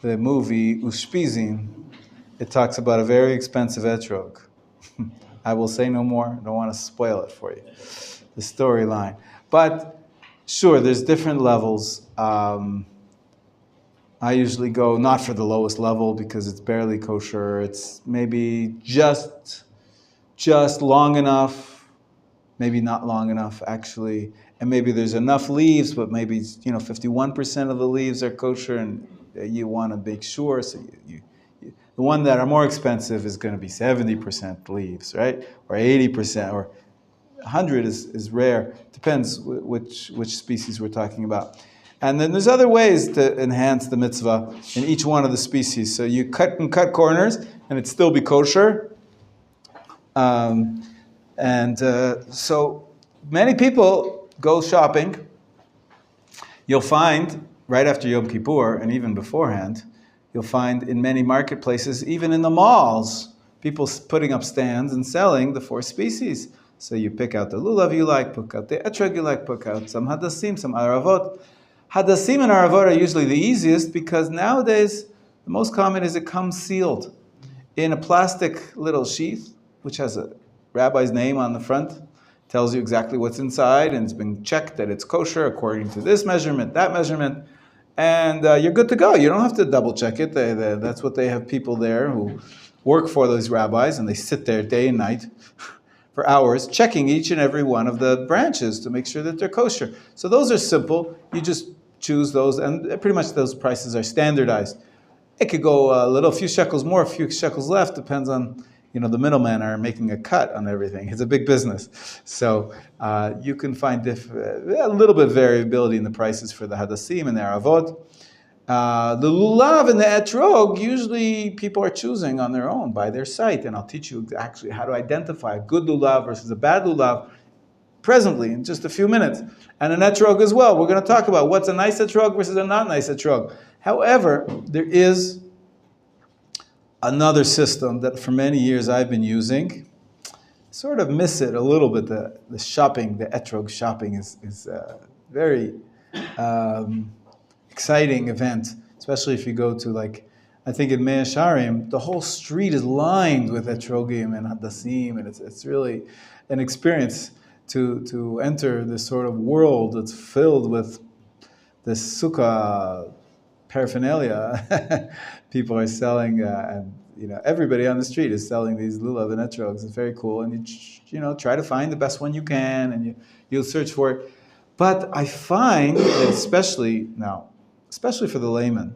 the movie Ushpizin, it talks about a very expensive etrog. I will say no more. I don't want to spoil it for you, the storyline. But sure, there's different levels. I usually go not for the lowest level because it's barely kosher. It's maybe just long enough, maybe not long enough actually, and maybe there's enough leaves, but maybe 51% of the leaves are kosher, and you want to make sure. So you the one that are more expensive is going to be 70% leaves, right, or 80%, or 100 is rare. Depends which species we're talking about. And then there's other ways to enhance the mitzvah in each one of the species. So you cut corners, and it still be kosher. So many people go shopping. You'll find right after Yom Kippur, and even beforehand, you'll find in many marketplaces, even in the malls, people putting up stands and selling the four species. So you pick out the lulav you like, pick out the etrog you like, pick out some hadassim, some aravot. Hadassim and aravot are usually the easiest because nowadays the most common is it comes sealed in a plastic little sheath, which has a rabbi's name on the front, tells you exactly what's inside, and it's been checked that it's kosher according to this measurement, that measurement, and you're good to go. You don't have to double check it. That's what they have people there who work for those rabbis, and they sit there day and night for hours checking each and every one of the branches to make sure that they're kosher. So those are simple. You just choose those, and pretty much those prices are standardized. It could go a few shekels more, a few shekels left, depends on, the middlemen are making a cut on everything. It's a big business. So you can find a little bit of variability in the prices for the hadassim and the aravot. The lulav and the etrog, usually people are choosing on their own by their site, and I'll teach you actually how to identify a good lulav versus a bad lulav presently in just a few minutes. And an etrog as well. We're going to talk about what's a nice etrog versus a not nice etrog. However, there is another system that for many years I've been using. Sort of miss it a little bit. The shopping, the etrog shopping is a very exciting event, especially if you go to, like, I think in Mea Sharim, the whole street is lined with etrogim and hadassim, and it's really an experience to enter this sort of world that's filled with this sukkah paraphernalia. People are selling, and everybody on the street is selling these lulav and etrogs. It's very cool, and you try to find the best one you can, and you'll search for it. But I find that especially for the layman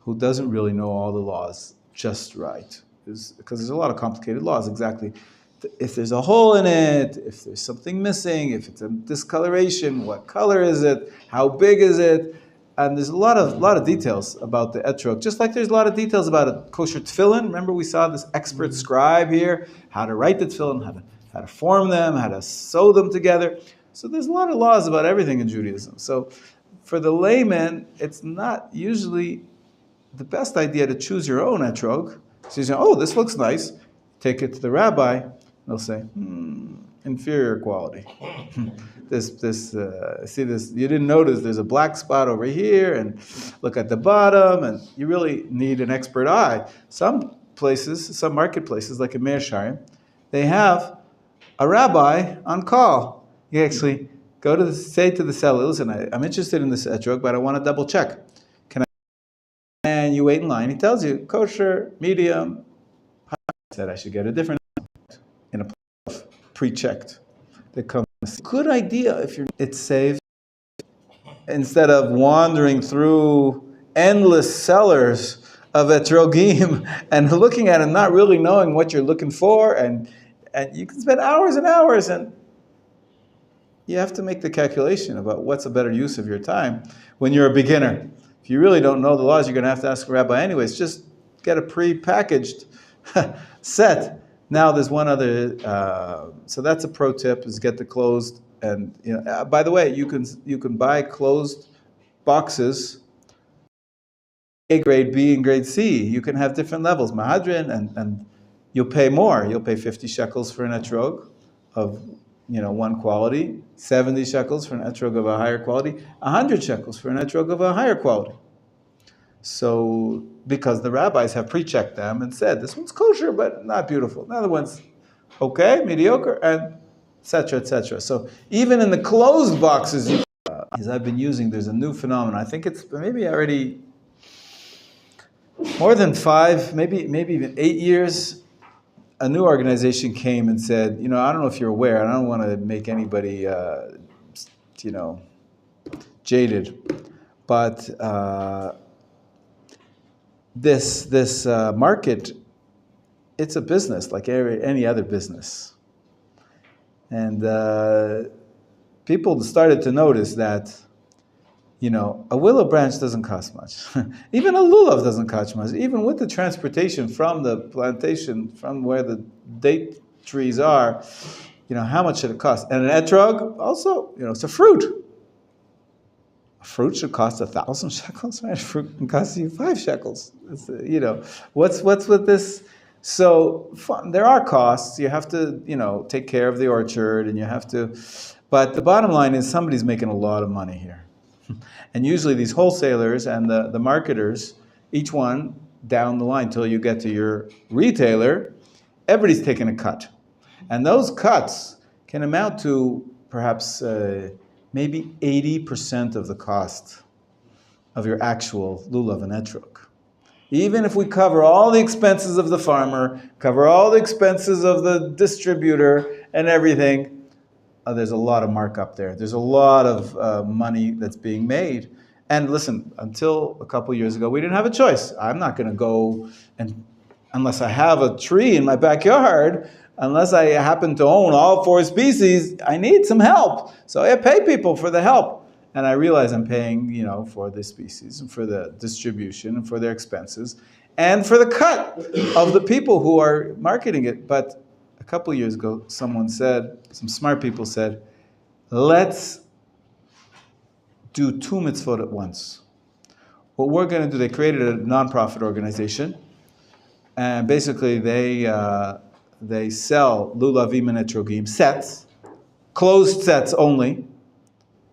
who doesn't really know all the laws just right, because there's a lot of complicated laws. Exactly, if there's a hole in it, if there's something missing, if it's a discoloration, what color is it, how big is it? And there's a lot of details about the etrog, just like there's a lot of details about a kosher tefillin. Remember, we saw this expert scribe here, how to write the tefillin, how to form them, how to sew them together. So there's a lot of laws about everything in Judaism. So for the layman, it's not usually the best idea to choose your own etrog. So you say, oh, this looks nice. Take it to the rabbi. They'll say, inferior quality. See this, you didn't notice there's a black spot over here, and look at the bottom, and you really need an expert eye. Some marketplaces, like in Meir Sharim, they have a rabbi on call. You actually say to the seller, listen, I'm interested in this etrog, but I want to double check. Can I? And you wait in line. He tells you, kosher, medium. I said I should get a different in a pre-checked. That comes. Good idea if it saves instead of wandering through endless sellers of etrogim and looking at it and not really knowing what you're looking for, and you can spend hours and hours, and you have to make the calculation about what's a better use of your time when you're a beginner. If you really don't know the laws, you're going to have to ask a rabbi anyways. Just get a pre-packaged set. Now there's one other, so that's a pro tip, is get the closed, and by the way, you can buy closed boxes, A grade, B, and grade C. You can have different levels, Mahadrin, and you'll pay more. You'll pay 50 shekels for an etrog of one quality, 70 shekels for an etrog of a higher quality, 100 shekels for an etrog of a higher quality. So, because the rabbis have pre-checked them and said, this one's kosher, but not beautiful. The other one's okay, mediocre, and etc., etc. So, even in the closed boxes, as I've been using, there's a new phenomenon. I think it's maybe already more than 5, maybe even 8 years. A new organization came and said, I don't know if you're aware, and I don't want to make anybody, jaded, but this market, it's a business like any other business, and people started to notice that a willow branch doesn't cost much. Even a lulav doesn't cost much. Even with the transportation from the plantation, from where the date trees are, how much should it cost? And an etrog also, it's a fruit. A fruit should cost 1,000 shekels, right? A fruit can cost you 5 shekels. It's, what's with this? So there are costs. You have to, take care of the orchard, and you have to. But the bottom line is somebody's making a lot of money here. And usually these wholesalers and the marketers, each one down the line till you get to your retailer, everybody's taking a cut. And those cuts can amount to perhaps maybe 80% of the cost of your actual lulav and etrog. Even if we cover all the expenses of the farmer, cover all the expenses of the distributor and everything, there's a lot of markup there. There's a lot of money that's being made. And listen, until a couple years ago, we didn't have a choice. I'm not going to go and, unless I have a tree in my backyard, unless I happen to own all 4 species, I need some help. So I pay people for the help. And I realize I'm paying, for the species and for the distribution and for their expenses and for the cut of the people who are marketing it. But a couple of years ago, some smart people said, let's do 2 mitzvot at once. What we're going to do, they created a nonprofit organization, and basically they sell lulavim and etrogim sets, closed sets only.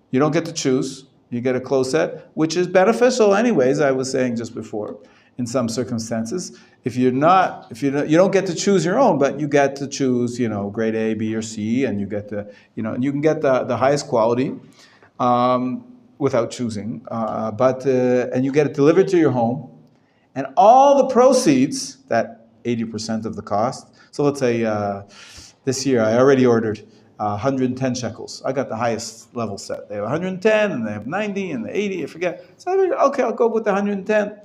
You don't get to choose. You get a closed set, which is beneficial anyways, I was saying just before, in some circumstances. You don't get to choose your own, but you get to choose, grade A, B, or C, and you get and you can get the highest quality without choosing. And you get it delivered to your home, and all the proceeds, that 80% of the cost. So let's say this year I already ordered 110 shekels. I got the highest level set. They have 110, and they have 90, and the 80, I forget. So I figured, okay, I'll go with the 110.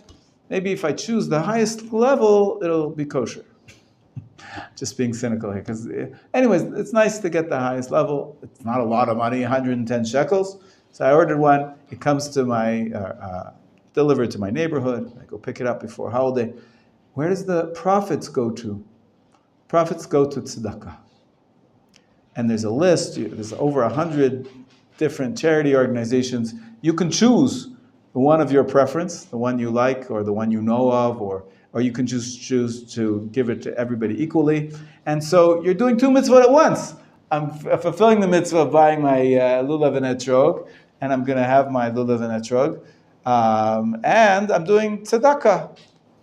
Maybe if I choose the highest level, it'll be kosher. Just being cynical here. Because anyways, it's nice to get the highest level. It's not a lot of money, 110 shekels. So I ordered one. It comes to delivered to my neighborhood. I go pick it up before holiday. Where does the profits go to? Profits go to tzedakah. And there's a list, there's over 100 different charity organizations. You can choose the one of your preference, the one you like, or the one you know of, or you can just choose to give it to everybody equally. And so you're doing 2 mitzvot at once. I'm fulfilling the mitzvah of buying my lulav and etrog, and I'm going to have my lulav and etrog, and I'm doing tzedakah.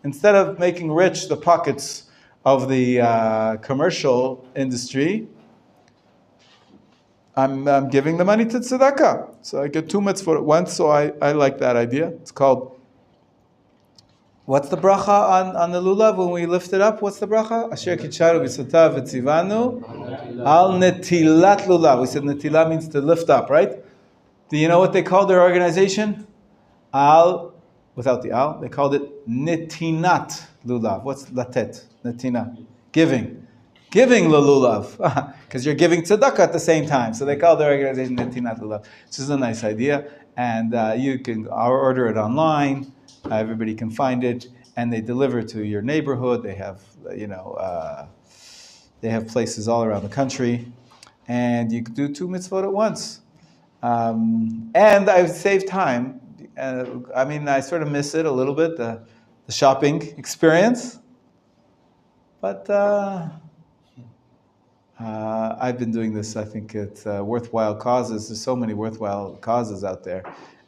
Instead of making rich the pockets of the commercial industry, I'm giving the money to tzedakah. So I get 2 mitzvot at once, so I like that idea. It's called, what's the bracha on the lulav when we lift it up? What's the bracha? Asher kitcharu b'sotav v'tzivanu al netilat lulav. We said netilah means to lift up, right? Do you know what they called their organization? Without the al, they called it netinat lulav. What's latet? Netina. Giving lulav, because you're giving tzedakah at the same time. So they call their organization Netinat Lulav. This is a nice idea, and you can order it online. Everybody can find it, and they deliver to your neighborhood. They have, they have places all around the country, and you can do 2 mitzvot at once. And I've saved time. I sort of miss it a little bit, the shopping experience, but. I've been doing this. I think it's worthwhile causes. There's so many worthwhile causes out there,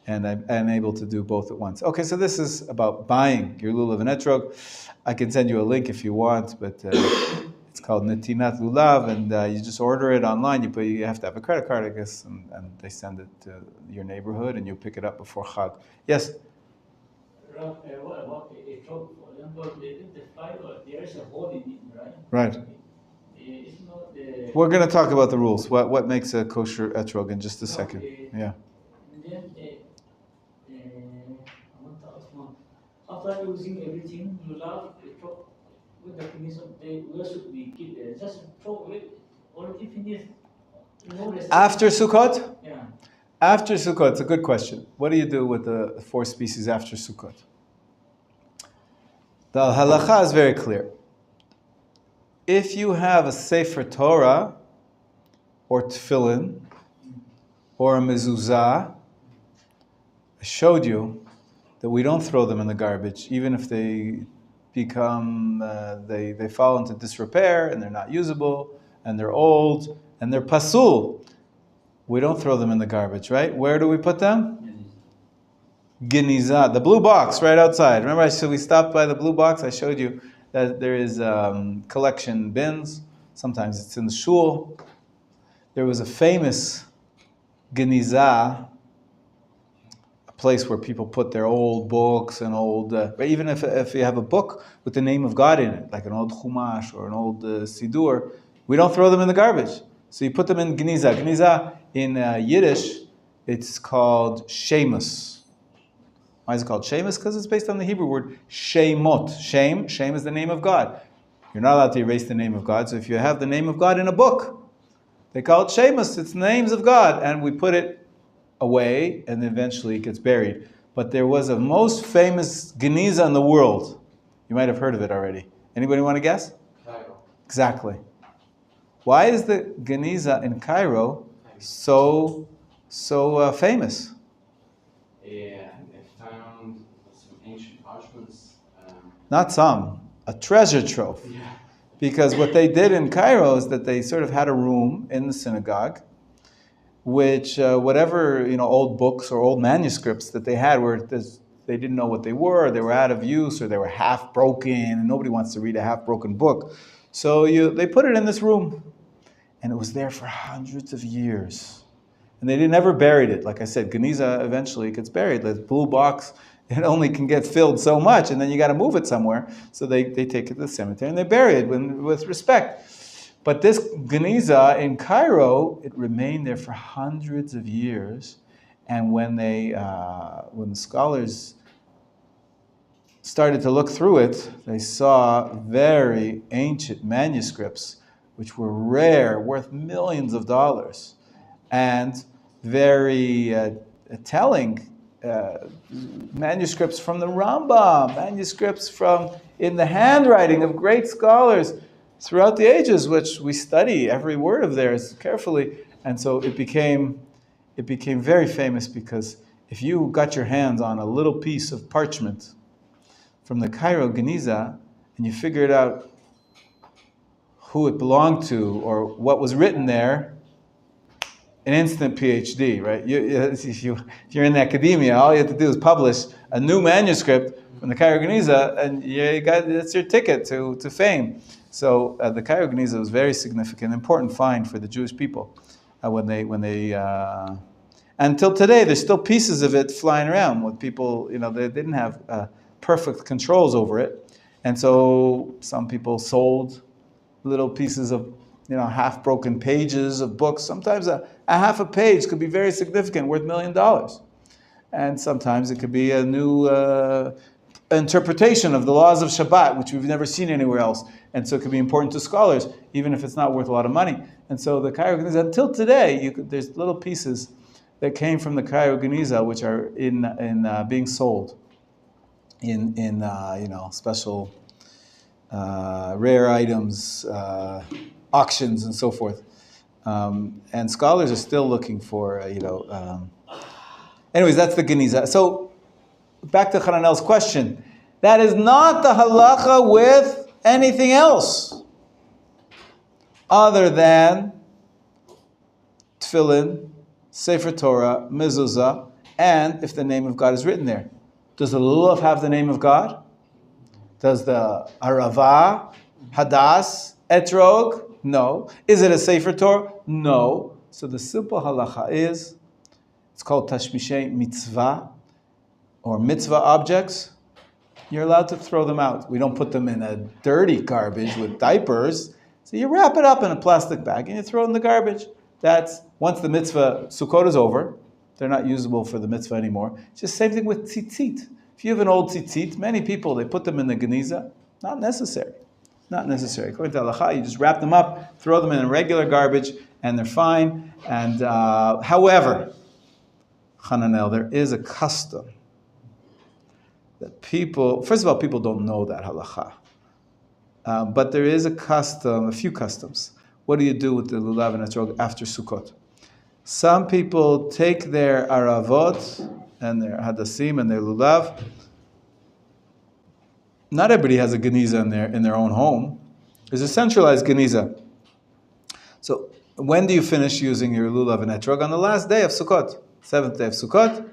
and I'm able to do both at once. Okay, so this is about buying your lulav and etrog. I can send you a link if you want, but it's called Netinat Lulav, and you just order it online. You have to have a credit card, I guess, and they send it to your neighborhood, and you pick it up before Chag. Yes? What about etrog? For example, the fiber, there is a hole in it, right? Right. We're going to talk about the rules. What makes a kosher etrog in just a second. Yeah. And then, I want to ask one. After using everything, lulav, etrog, with the finish of the day, where should we keep it? Just throw it, already finished. After Sukkot? Yeah. After Sukkot, it's a good question. What do you do with the 4 species after Sukkot? The halacha is very clear. If you have a Sefer Torah, or tefillin, or a mezuzah, I showed you that we don't throw them in the garbage, even if they become, they fall into disrepair, and they're not usable, and they're old, and they're pasul. We don't throw them in the garbage, right? Where do we put them? Geniza, the blue box right outside. Remember, we stopped by the blue box. I showed you that there is collection bins. Sometimes it's in the shul. There was a famous Geniza, a place where people put their old books and old, even if you have a book with the name of God in it, like an old Chumash or an old Sidur, we don't throw them in the garbage. So you put them in Geniza. Geniza in Yiddish, it's called Shemus. Why is it called Shemus? Because it's based on the Hebrew word Shemot. Shem is the name of God. You're not allowed to erase the name of God, so if you have the name of God in a book, they call it Shemus. It's names of God, and we put it away, and eventually it gets buried. But there was a most famous Geniza in the world. You might have heard of it already. Anybody want to guess? Cairo. Exactly. Why is the Geniza in Cairo so famous? Yeah, they found some ancient parchments. Not some, a treasure trove. Yeah. Because what they did in Cairo is that they sort of had a room in the synagogue, which whatever old books or old manuscripts that they had, they didn't know what they were out of use, or they were half broken, and nobody wants to read a half broken book. So they put it in this room, and it was there for hundreds of years. And they never buried it. Like I said, Geniza eventually gets buried. The blue box, it only can get filled so much, and then you got to move it somewhere. So they take it to the cemetery and they bury it with respect. But this Geniza in Cairo, it remained there for hundreds of years. And when the scholars started to look through it, they saw very ancient manuscripts, which were rare, worth millions of dollars, and very telling manuscripts from the Rambam, manuscripts in the handwriting of great scholars throughout the ages, which we study every word of theirs carefully. And so it became very famous, because if you got your hands on a little piece of parchment from the Cairo Geniza and you figured out who it belonged to or what was written there, an instant PhD, right? If you're in academia, all you have to do is publish a new manuscript from the Cairo Geniza, and that's your ticket to fame. So the Cairo Geniza was very significant, important find for the Jewish people when they until today, there's still pieces of it flying around with people. They didn't have perfect controls over it, and so some people sold little pieces of half-broken pages of books. Sometimes a half a page could be very significant, worth $1 million. And sometimes it could be a new interpretation of the laws of Shabbat, which we've never seen anywhere else. And so it could be important to scholars, even if it's not worth a lot of money. And so the Cairo Geniza, until today, there's little pieces that came from the Cairo Geniza, which are being sold in special rare items, auctions and so forth. And scholars are still looking for, anyways, that's the Geniza. So back to Hananel's question. That is not the halacha with anything else other than tefillin, Sefer Torah, mezuzah, and if the name of God is written there. Does the lulav have the name of God? Does the arava, hadas, etrog? No. Is it a Sefer Torah? No. So the simple halacha is, it's called tashmishei mitzvah, or mitzvah objects. You're allowed to throw them out. We don't put them in a dirty garbage with diapers. So you wrap it up in a plastic bag and you throw it in the garbage. That's, once the mitzvah, Sukkot is over, they're not usable for the mitzvah anymore. It's just the same thing with tzitzit. If you have an old tzitzit, many people, they put them in the Geniza. Not necessary. Not necessary. According to halacha, you just wrap them up, throw them in regular garbage, and they're fine. And however, Hananel, there is a custom that people, first of all, people don't know that halacha. But there is a custom, a few customs. What do you do with the lulav and etrog after Sukkot? Some people take their aravot and their hadassim and their lulav. Not everybody has a geniza in their own home. There's a centralized geniza. So when do you finish using your lulav and etrog? On the last day of Sukkot, 7th day of Sukkot.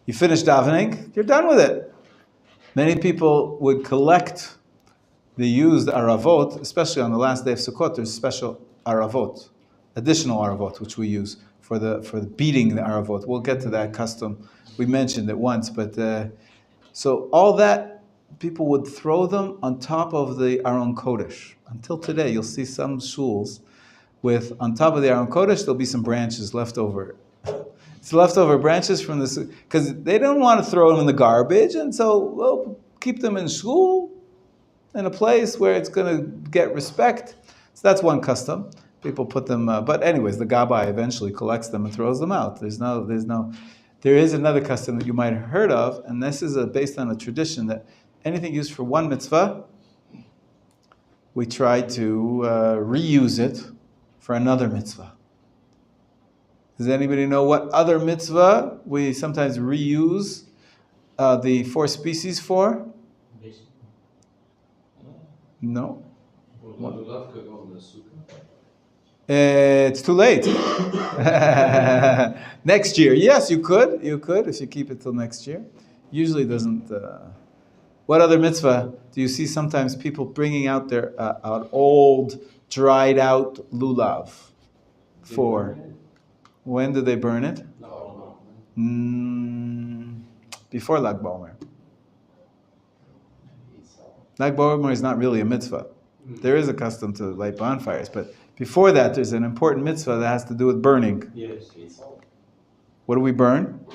You finish davening, you're done with it. Many people would collect the used aravot, especially on the last day of Sukkot. There's special aravot, additional aravot, which we use for the beating the aravot. We'll get to that custom. We mentioned it once, but so all that people would throw them on top of the Aron Kodesh. Until today, you'll see some shuls with on top of the Aron Kodesh, there'll be some branches left over. It's leftover branches from this, because they don't want to throw them in the garbage, and so we'll keep them in shul, in a place where it's going to get respect. So that's one custom. People put them, but anyways, the Gabbai eventually collects them and throws them out. There is another custom that you might have heard of, and this is based on a tradition that anything used for one mitzvah, we try to reuse it for another mitzvah. Does anybody know what other mitzvah we sometimes reuse the 4 species for? No? It's too late. Next year. Yes, you could if you keep it till next year. Usually it doesn't. What other mitzvah do you see sometimes people bringing out their an old, dried out lulav for? When did they burn it? Before Lag BaOmer. Lag BaOmer is not really a mitzvah. There is a custom to light bonfires, but before that, there's an important mitzvah that has to do with burning. Yes. What do we burn?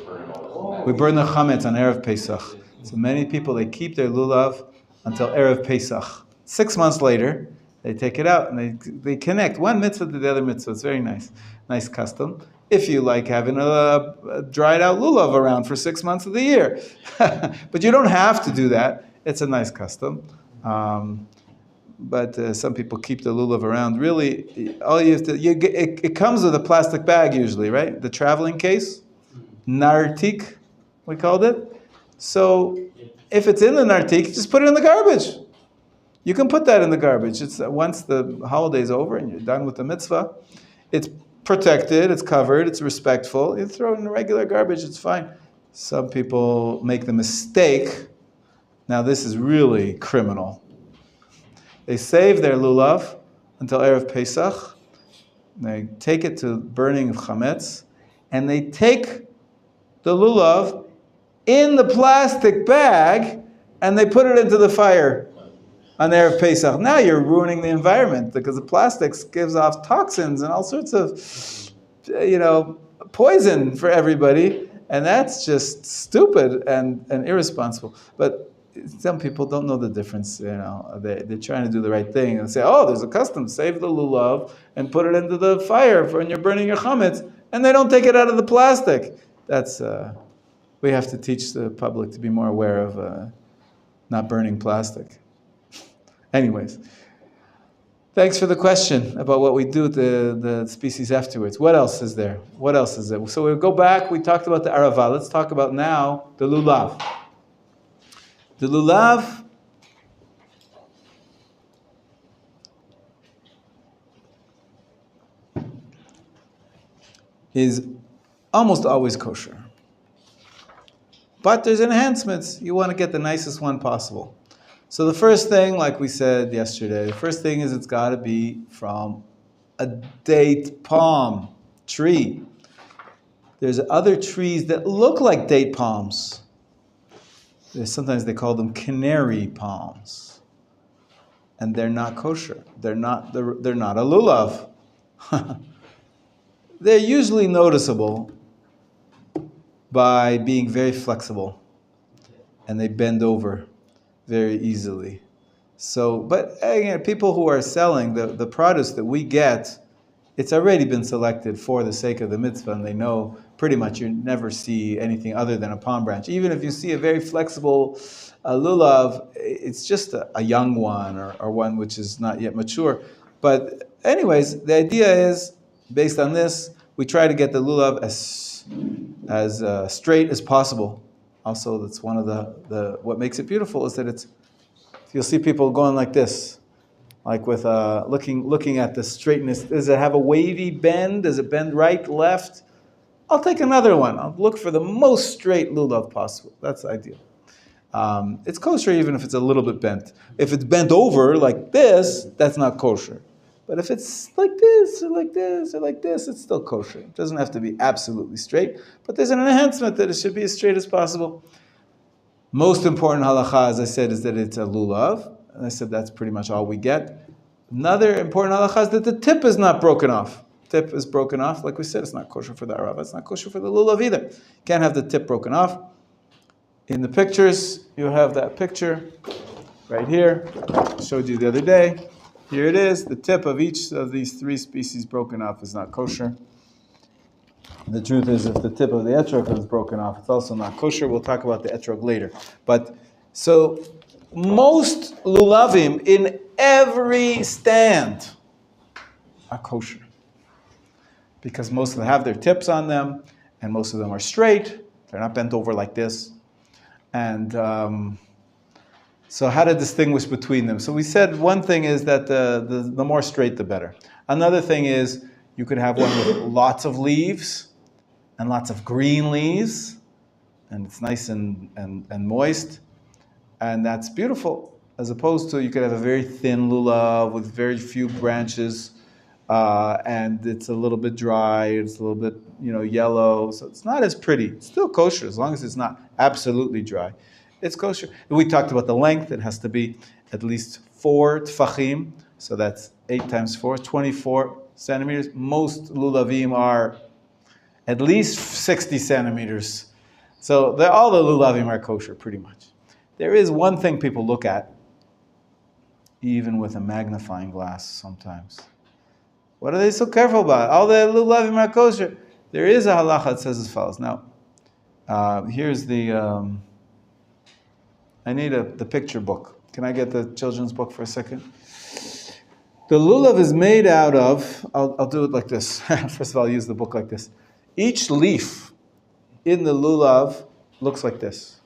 We burn the chametz on Erev Pesach. So many people, they keep their lulav until Erev Pesach. 6 months later, they take it out and they connect one mitzvah to the other mitzvah. It's very nice. Nice custom. If you like having a dried out lulav around for 6 months of the year. But you don't have to do that. It's a nice custom. But some people keep the lulav around. Really, all you have to, it comes with a plastic bag usually, right? The traveling case, nartik, we called it. So if it's in the nartik, just put it in the garbage. You can put that in the garbage. It's once the holiday's over and you're done with the mitzvah, it's protected, it's covered, it's respectful. You throw it in the regular garbage, it's fine. Some people make the mistake. Now this is really criminal. They save their lulav until Erev Pesach. They take it to burning of chametz, and they take the lulav in the plastic bag, and they put it into the fire on Erev Pesach. Now you're ruining the environment because the plastics gives off toxins and all sorts of, poison for everybody, and that's just stupid and irresponsible. But some people don't know the difference. They're trying to do the right thing and say, "Oh, there's a custom: save the lulav and put it into the fire when you're burning your chametz," and they don't take it out of the plastic. That's we have to teach the public to be more aware of not burning plastic. Anyways, thanks for the question about what we do with the species afterwards. What else is there? So we'll go back. We talked about the arava. Let's talk about now the lulav. The lulav is almost always kosher. But there's enhancements. You want to get the nicest one possible. So the first thing, like we said yesterday, the first thing is it's got to be from a date palm tree. There's other trees that look like date palms. Sometimes they call them canary palms. And they're not kosher. They're not a lulav. They're usually noticeable by being very flexible. And they bend over very easily. So, but again, people who are selling the produce that we get, it's already been selected for the sake of the mitzvah, and they know pretty much you never see anything other than a palm branch. Even if you see a very flexible lulav, it's just a young one or one which is not yet mature. But anyways, the idea is, based on this, we try to get the lulav as straight as possible. Also, that's one of the what makes it beautiful is that you'll see people going like this, like with looking at the straightness. Does it have a wavy bend? Does it bend right, left? I'll take another one. I'll look for the most straight lulav possible. That's ideal. It's kosher even if it's a little bit bent. If it's bent over like this, that's not kosher. But if it's like this, or like this, or like this, it's still kosher. It doesn't have to be absolutely straight, but there's an enhancement that it should be as straight as possible. Most important halacha, as I said, is that it's a lulav. And I said that's pretty much all we get. Another important halacha is that the tip is not broken off. Tip is broken off. Like we said, it's not kosher for the arava. It's not kosher for the lulav either. Can't have the tip broken off. In the pictures, you have that picture right here. I showed you the other day. Here it is. The tip of each of these three species broken off is not kosher. The truth is, if the tip of the etrog is broken off, it's also not kosher. We'll talk about the etrog later. But so most lulavim in every stand are kosher because most of them have their tips on them, and most of them are straight. They're not bent over like this. And so how to distinguish between them? So we said one thing is that the more straight, the better. Another thing is you could have one with lots of leaves and lots of green leaves, and it's nice and moist, and that's beautiful. As opposed to you could have a very thin lulav with very few branches, and it's a little bit dry, it's a little bit yellow, so it's not as pretty. It's still kosher as long as it's not absolutely dry. It's kosher. We talked about the length. It has to be at least 4 tfachim, so that's 8 times 4, 24 centimeters. Most lulavim are at least 60 centimeters. So all the lulavim are kosher, pretty much. There is one thing people look at, even with a magnifying glass sometimes. What are they so careful about? All the lulavim are kosher. There is a halacha that says as follows. Now, here's the... I need the picture book. Can I get the children's book for a second? The lulav is made out of, I'll do it like this. First of all, I'll use the book like this. Each leaf in the lulav looks like this.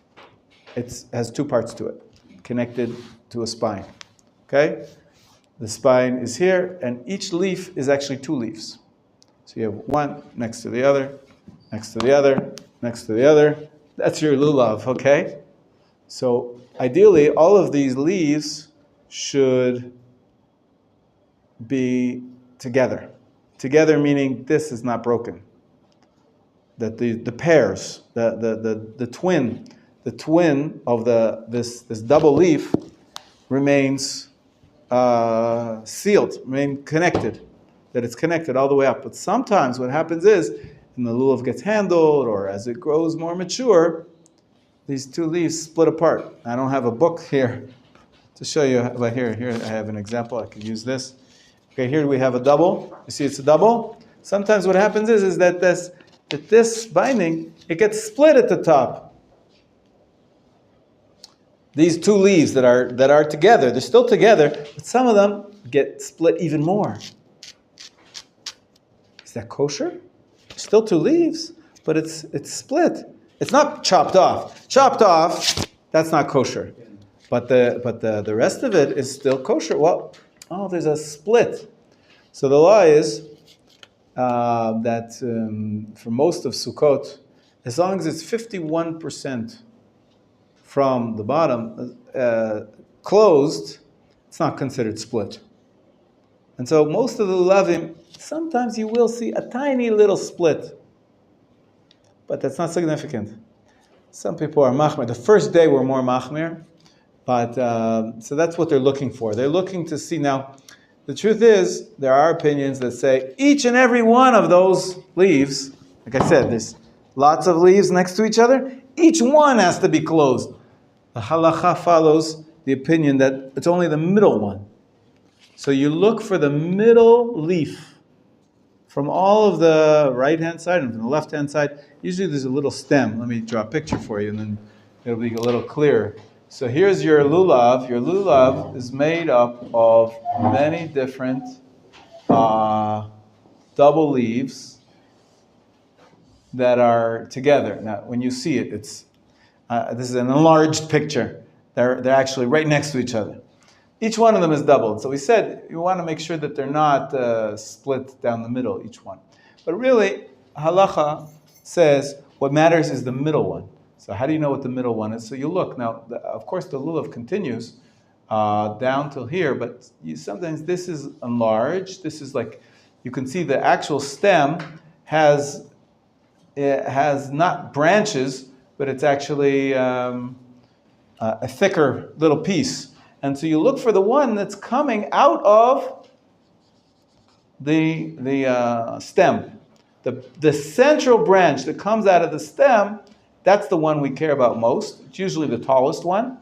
It has 2 parts to it, connected to a spine. Okay? The spine is here, and each leaf is actually 2 leaves. So you have one next to the other, next to the other, next to the other. That's your lulav, okay? So ideally, all of these leaves should be together. Together meaning this is not broken. That the pairs, the twin of this double leaf remains sealed, remain connected. That it's connected all the way up. But sometimes what happens is, when the lulav gets handled, or as it grows more mature, these 2 leaves split apart. I don't have a book here to show you, but here I have an example. I can use this. Okay, here we have a double. You see it's a double? Sometimes what happens is that this binding, it gets split at the top. These 2 leaves that are together, they're still together, but some of them get split even more. Is that kosher? Still 2 leaves, but it's split. It's not chopped off. Chopped off, that's not kosher. But the rest of it is still kosher. Well, there's a split. So the law is that for most of Sukkot, as long as it's 51% from the bottom closed, it's not considered split. And so most of the lulavim, sometimes you will see a tiny little split. But that's not significant. Some people are machmir. The first day we're more machmir, but so that's what they're looking for. They're looking to see. Now, the truth is, there are opinions that say each and every one of those leaves, like I said, there's lots of leaves next to each other, each one has to be closed. The halacha follows the opinion that it's only the middle one. So you look for the middle leaf. From all of the right-hand side and from the left-hand side, usually there's a little stem. Let me draw a picture for you, and then it'll be a little clearer. So here's your lulav. Your lulav is made up of many different double leaves that are together. Now, when you see it, it's this is an enlarged picture. They're actually right next to each other. Each one of them is doubled. So we said you want to make sure that they're not split down the middle, each one. But really, halacha says what matters is the middle one. So how do you know what the middle one is? So you look. Now, of course, the lulav continues down till here, but sometimes this is enlarged. This is like, you can see the actual stem has not branches, but it's actually a thicker little piece. And so you look for the one that's coming out of the stem. The central branch that comes out of the stem, that's the one we care about most. It's usually the tallest one.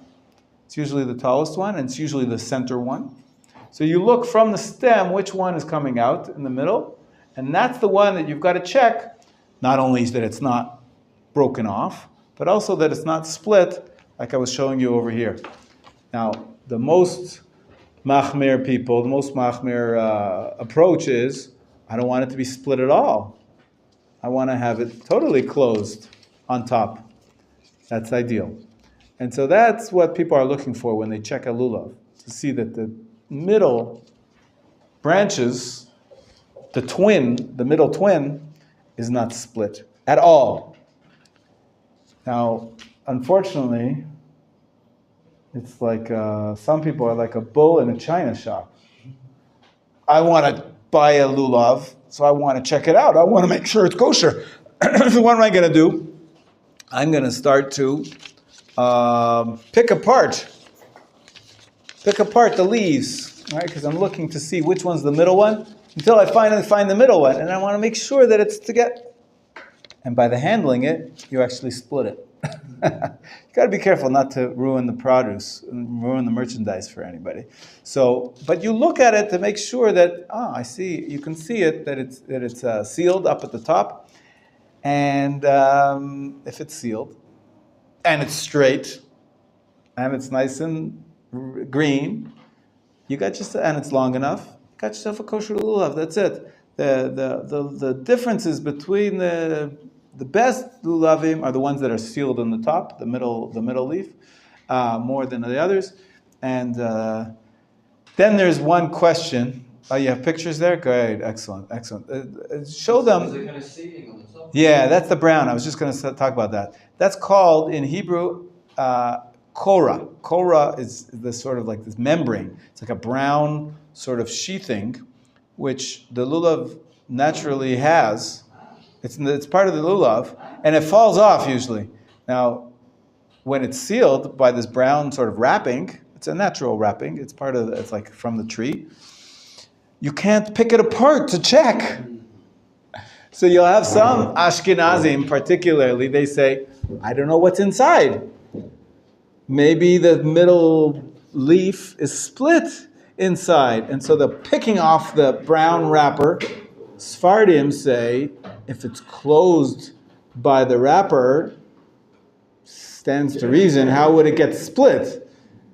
It's usually the tallest one, and it's usually the center one. So you look from the stem which one is coming out in the middle, and that's the one that you've got to check, not only that it's not broken off, but also that it's not split, like I was showing you over here. Now, the most machmir people, the most machmir approach is, I don't want it to be split at all. I want to have it totally closed on top. That's ideal. And so that's what people are looking for when they check a lulav, to see that the middle branches, the middle twin, is not split at all. Now, unfortunately, it's like some people are like a bull in a china shop. I want to buy a lulav, so I want to check it out. I want to make sure it's kosher. So what am I going to do? I'm going to start to pick apart the leaves, right? Because I'm looking to see which one's the middle one until I finally find the middle one, and I want to make sure that it's together. And by the handling it, you actually split it. You got to be careful not to ruin the produce, ruin the merchandise for anybody. So, but you look at it to make sure that I see. You can see it that it's sealed up at the top, and if it's sealed, and it's straight, and it's nice and green, you got yourself, and it's long enough. You got yourself a kosher lulav. That's it. The differences between the best lulavim are the ones that are sealed on the top, the middle leaf, more than the others. And then there's one question. Oh, you have pictures there? Great, excellent. Show them. Is it kind of seating on the top? Yeah, that's the brown. I was just going to talk about that. That's called in Hebrew kora. Kora is this sort of like this membrane. It's like a brown sort of sheathing, which the lulav naturally has. It's part of the lulav, and it falls off usually. Now, when it's sealed by this brown sort of wrapping, it's a natural wrapping. It's it's like from the tree. You can't pick it apart to check. So you'll have some Ashkenazim, particularly, they say, I don't know what's inside. Maybe the middle leaf is split inside. And so they're picking off the brown wrapper. Sephardim say, if it's closed by the wrapper, stands to reason, how would it get split?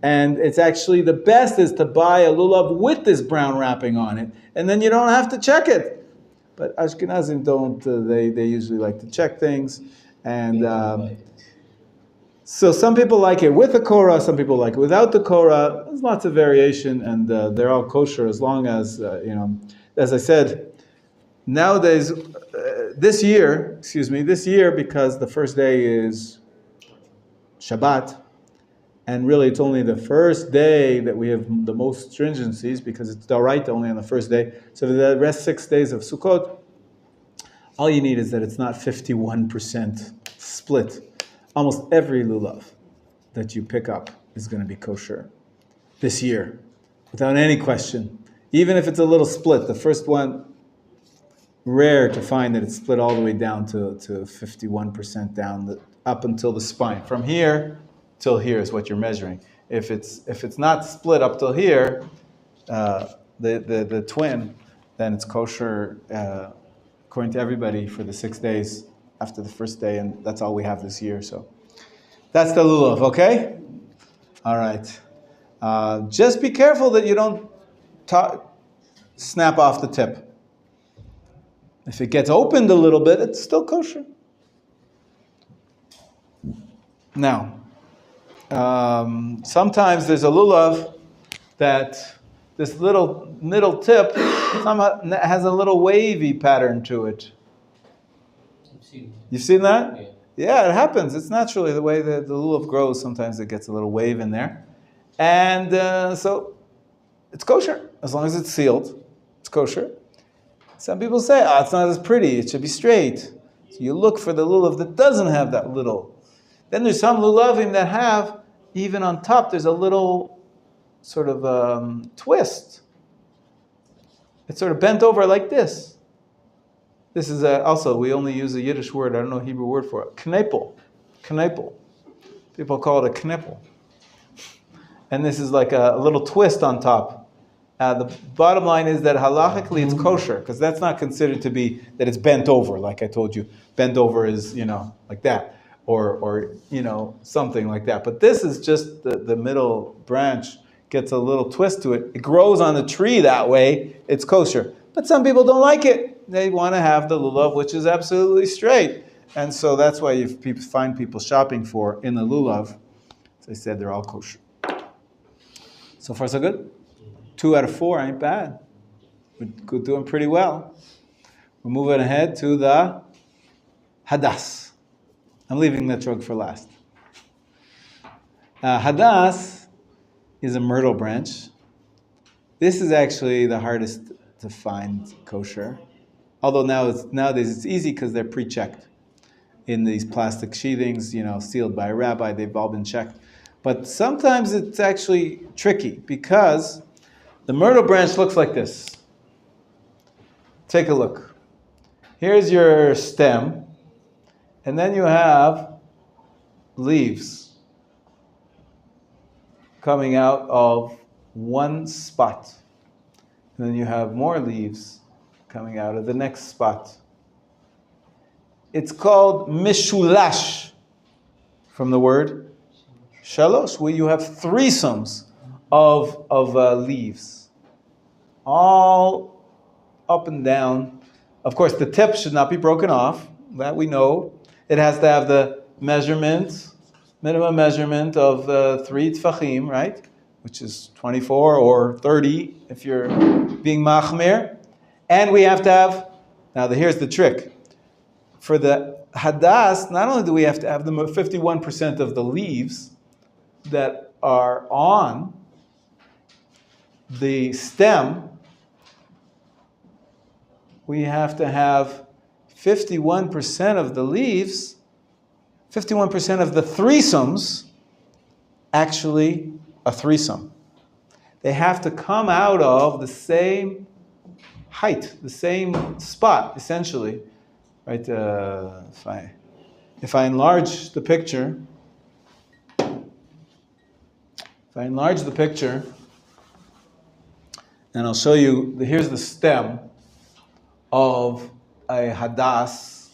And it's actually the best is to buy a lulav with this brown wrapping on it, and then you don't have to check it. But Ashkenazim don't, they usually like to check things. And so some people like it with the korah, some people like it without the korah. There's lots of variation, and they're all kosher as long as, as I said, nowadays, this year, because the first day is Shabbat, and really it's only the first day that we have the most stringencies because it's d'oraita only on the first day. So for the rest 6 days of Sukkot, all you need is that it's not 51% split. Almost every lulav that you pick up is going to be kosher this year, without any question. Even if it's a little split, the first one, rare to find that it's split all the way down to 51% down, up until the spine. From here till here is what you're measuring. If it's not split up till here, the twin, then it's kosher according to everybody for the 6 days after the first day, and that's all we have this year. So that's the lulav, okay? All right. Just be careful that you don't snap off the tip. If it gets opened a little bit, it's still kosher. Now, sometimes there's a lulav that this little middle tip somehow has a little wavy pattern to it. seen. You've seen that? Yeah. Yeah, it happens. It's naturally the way the lulav grows. Sometimes it gets a little wave in there. And so it's kosher. As long as it's sealed, it's kosher. Some people say, it's not as pretty. It should be straight. So you look for the lulav that doesn't have that little. Then there's some lulavim that have, even on top, there's a little sort of twist. It's sort of bent over like this. This is also, we only use a Yiddish word, I don't know a Hebrew word for it. Knepel. Knepel. People call it a knepel. And this is like a little twist on top. The bottom line is that halachically it's kosher, because that's not considered to be that it's bent over, like I told you. Bent over is, like that. Or something like that. But this is just the middle branch gets a little twist to it. It grows on the tree that way. It's kosher. But some people don't like it. They want to have the lulav, which is absolutely straight. And so that's why you find people shopping for in the lulav. As I said, they're all kosher. So far, so good. 2 out of 4 ain't bad. We're doing pretty well. We're moving ahead to the hadas. I'm leaving that drug for last. Hadas is a myrtle branch. This is actually the hardest to find kosher. Although nowadays it's easy because they're pre-checked in these plastic sheathings, sealed by a rabbi. They've all been checked. But sometimes it's actually tricky because the myrtle branch looks like this. Take a look. Here's your stem. And then you have leaves coming out of one spot. And then you have more leaves coming out of the next spot. It's called mishulash, from the word shalosh, where you have threesomes of leaves. All up and down. Of course, the tip should not be broken off. That we know. It has to have the minimum measurement of 3 tfachim, right? Which is 24 or 30 if you're being Machon Meir. And we have to have, here's the trick. For the hadas, not only do we have to have the 51% of the leaves that are on the stem, we have to have 51% of the leaves, 51% of the threesomes, actually a threesome. They have to come out of the same height, the same spot, essentially. Right? If I enlarge the picture, and I'll show you, here's the stem of a hadas.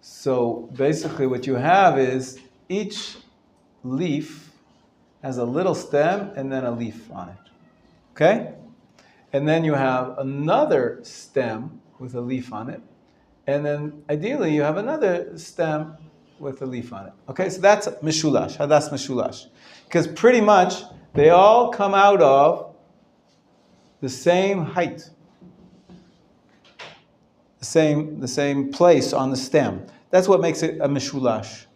So basically what you have is each leaf has a little stem and then a leaf on it. Okay? And then you have another stem with a leaf on it. And then ideally you have another stem with a leaf on it. Okay, so that's mishulash, hadas mishulash. Because pretty much they all come out of the same height. The same place on the stem. That's what makes it a mishulash.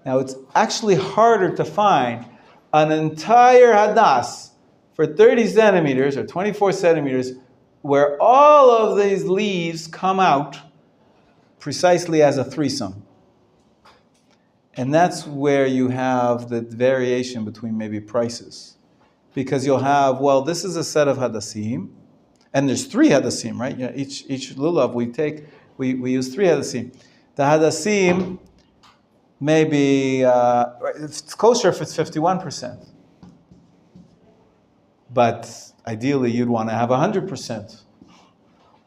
Now it's actually harder to find an entire hadas for 30 centimeters or 24 centimeters where all of these leaves come out precisely as a threesome. And that's where you have the variation between maybe prices. Because you'll have, this is a set of hadassim, and there's 3 hadassim, right? Each lulav we use 3 hadassim. The hadassim maybe it's kosher if it's 51%. But ideally you'd want to have 100%.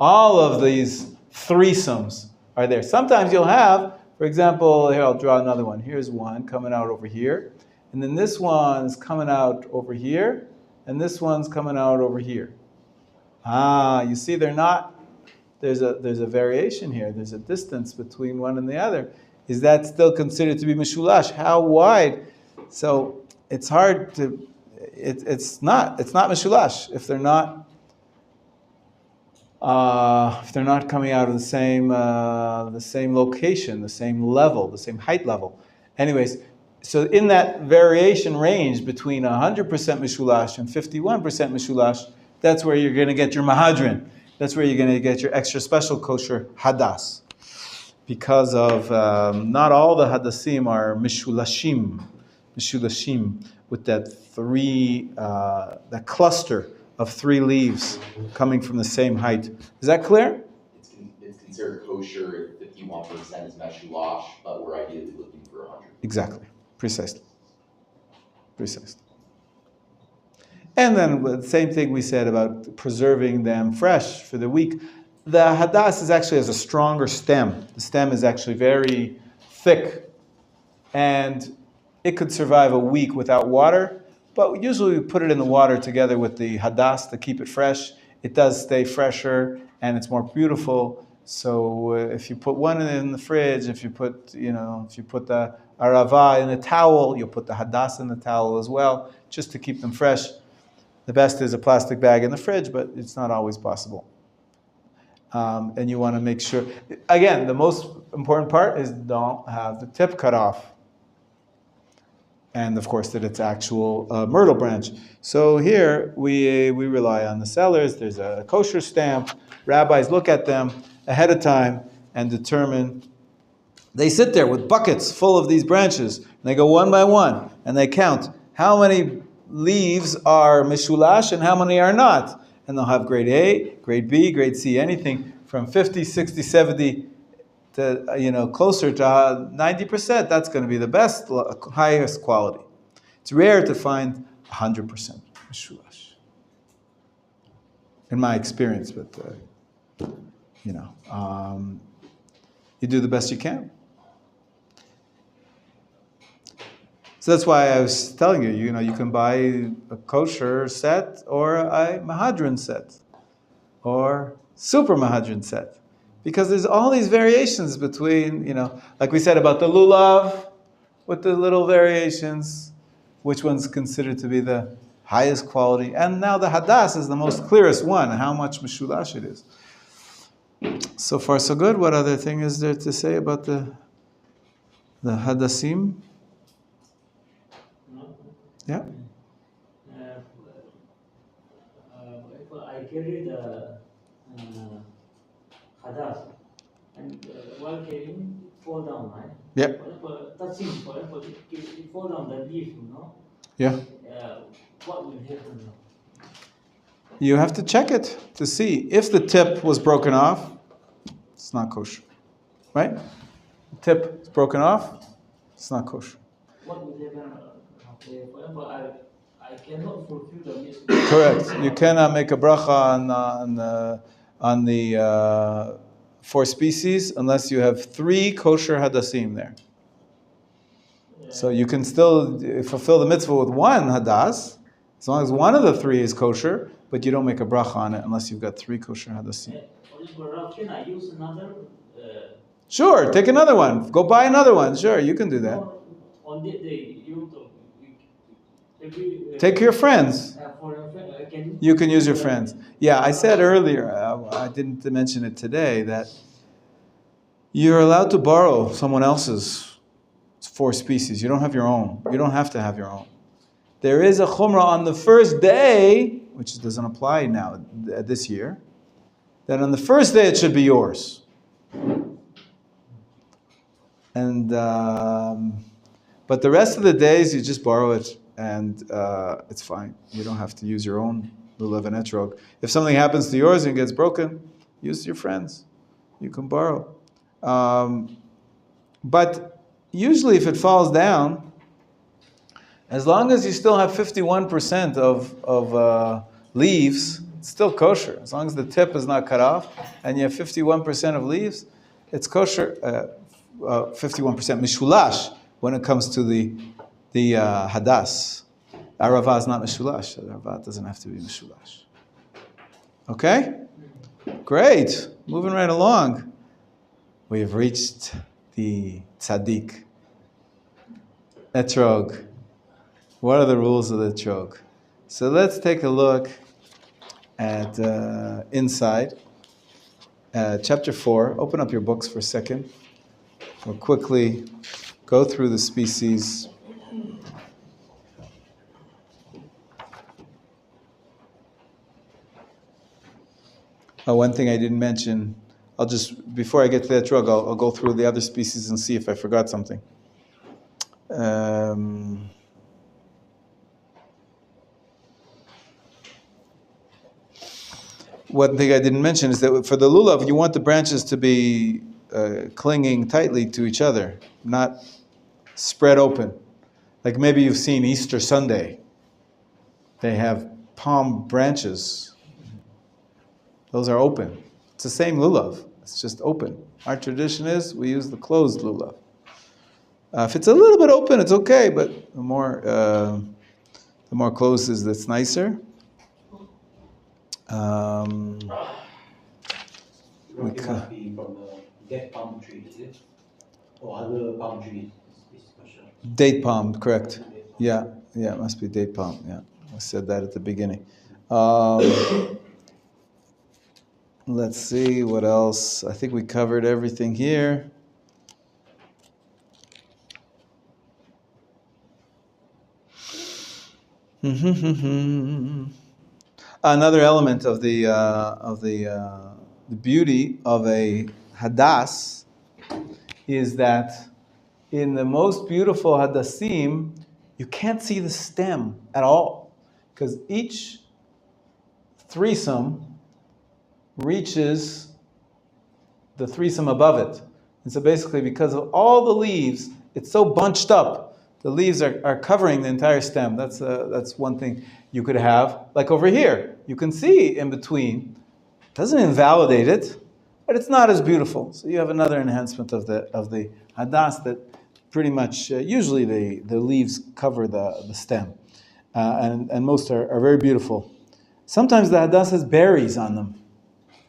All of these threesomes are there. Sometimes you'll have, for example, here I'll draw another one. Here's one coming out over here. And then this one's coming out over here. And this one's coming out over here. You see they're not, there's a variation here. There's a distance between one and the other. Is that still considered to be mishulash? How wide? So it's hard to, it's not mishulash if they're not if they're not coming out of the same location, the same level, the same height level. Anyways, so in that variation range between 100% mishulash and 51% mishulash, that's where you're going to get your mahadrin. That's where you're going to get your extra special kosher hadas. Because of not all the hadassim are mishulashim, with that cluster of 3 leaves coming from the same height. Is that clear? It's considered kosher if 51% is meshulash, but we're ideally looking for 100. Exactly. Precisely. And then the same thing we said about preserving them fresh for the week. The hadas has a stronger stem. The stem is actually very thick, and it could survive a week without water, but usually we put it in the water together with the hadas to keep it fresh. It does stay fresher, and it's more beautiful. So if you put one in the fridge, if you put the arava in a towel, you'll put the hadas in the towel as well, just to keep them fresh. The best is a plastic bag in the fridge, but it's not always possible. And you want to make sure, again, the most important part is don't have the tip cut off. And of course that it's actual myrtle branch. So here we rely on the sellers. There's a kosher stamp. Rabbis look at them ahead of time and determine. They sit there with buckets full of these branches. And they go one by one and they count how many leaves are mishulash and how many are not. And they'll have grade A, grade B, grade C, anything from 50, 60, 70 to closer to 90%. That's going to be the best, highest quality. It's rare to find 100% mishulash, in my experience. But you do the best you can. So that's why I was telling you, you can buy a kosher set or a mahadrin set or super mahadrin set. Because there's all these variations between, like we said about the lulav, with the little variations, which one's considered to be the highest quality. And now the hadas is the most clearest one, how much mishulash it is. So far so good. What other thing is there to say about the hadassim? Yeah. If I carry the hadas and while carrying, it fall down, right? Yeah. Touching, for example, it fall down the leaf, Yeah. What will happen now? You have to check it to see if the tip was broken off. It's not kosher, right? The tip is broken off. It's not kosher. What will happen? For example, I cannot fulfill the mitzvah. Correct. You cannot make a bracha on the 4 species unless you have 3 kosher hadassim there. So you can still fulfill the mitzvah with 1 hadas, as long as one of the 3 is kosher, but you don't make a bracha on it unless you've got 3 kosher hadassim. Can I use another? Sure, take another one. Go buy another one. Sure, you can do that. On that day, Take your friends. You can use your friends. Yeah, I said earlier, I didn't mention it today, that you're allowed to borrow someone else's 4 species. You don't have your own. You don't have to have your own. There is a chumrah on the first day, which doesn't apply now this year, that on the first day it should be yours. And but the rest of the days you just borrow it, and it's fine. You don't have to use your own lulav and etrog. If something happens to yours and gets broken, use your friends. You can borrow. But usually if it falls down, as long as you still have 51% of leaves, it's still kosher. As long as the tip is not cut off and you have 51% of leaves, it's kosher. 51% mishulash when it comes to the hadas. Arava is not mishulash. Arava doesn't have to be mishulash. Okay? Great. Moving right along. We have reached the tzaddik. Etrog. What are the rules of the etrog? So let's take a look at inside. chapter 4. Open up your books for a second. We'll quickly go through the species. One thing I didn't mention, before I get to that drug, I'll go through the other species and see if I forgot something. One thing I didn't mention is that for the lulav, you want the branches to be clinging tightly to each other, not spread open. Like maybe you've seen Easter Sunday. They have palm branches. Those are open. It's the same lulav. It's just open. Our tradition is we use the closed lulav. If it's a little bit open, it's okay, but the more closed is, that's nicer. It must be from the dead palm tree, is it? Or other palm trees? Is special. Date palm, correct. Yeah, it must be date palm. Yeah, I said that at the beginning. Let's see what else. I think we covered everything here. Another element of the beauty of a hadass is that in the most beautiful hadassim, you can't see the stem at all, because each threesome reaches the threesome above it. And so basically, because of all the leaves, it's so bunched up. The leaves are covering the entire stem. That's one thing you could have. Like over here, you can see in between. It doesn't invalidate it, but it's not as beautiful. So you have another enhancement of the hadas that pretty much, usually the leaves cover the stem. And most are very beautiful. Sometimes the hadas has berries on them.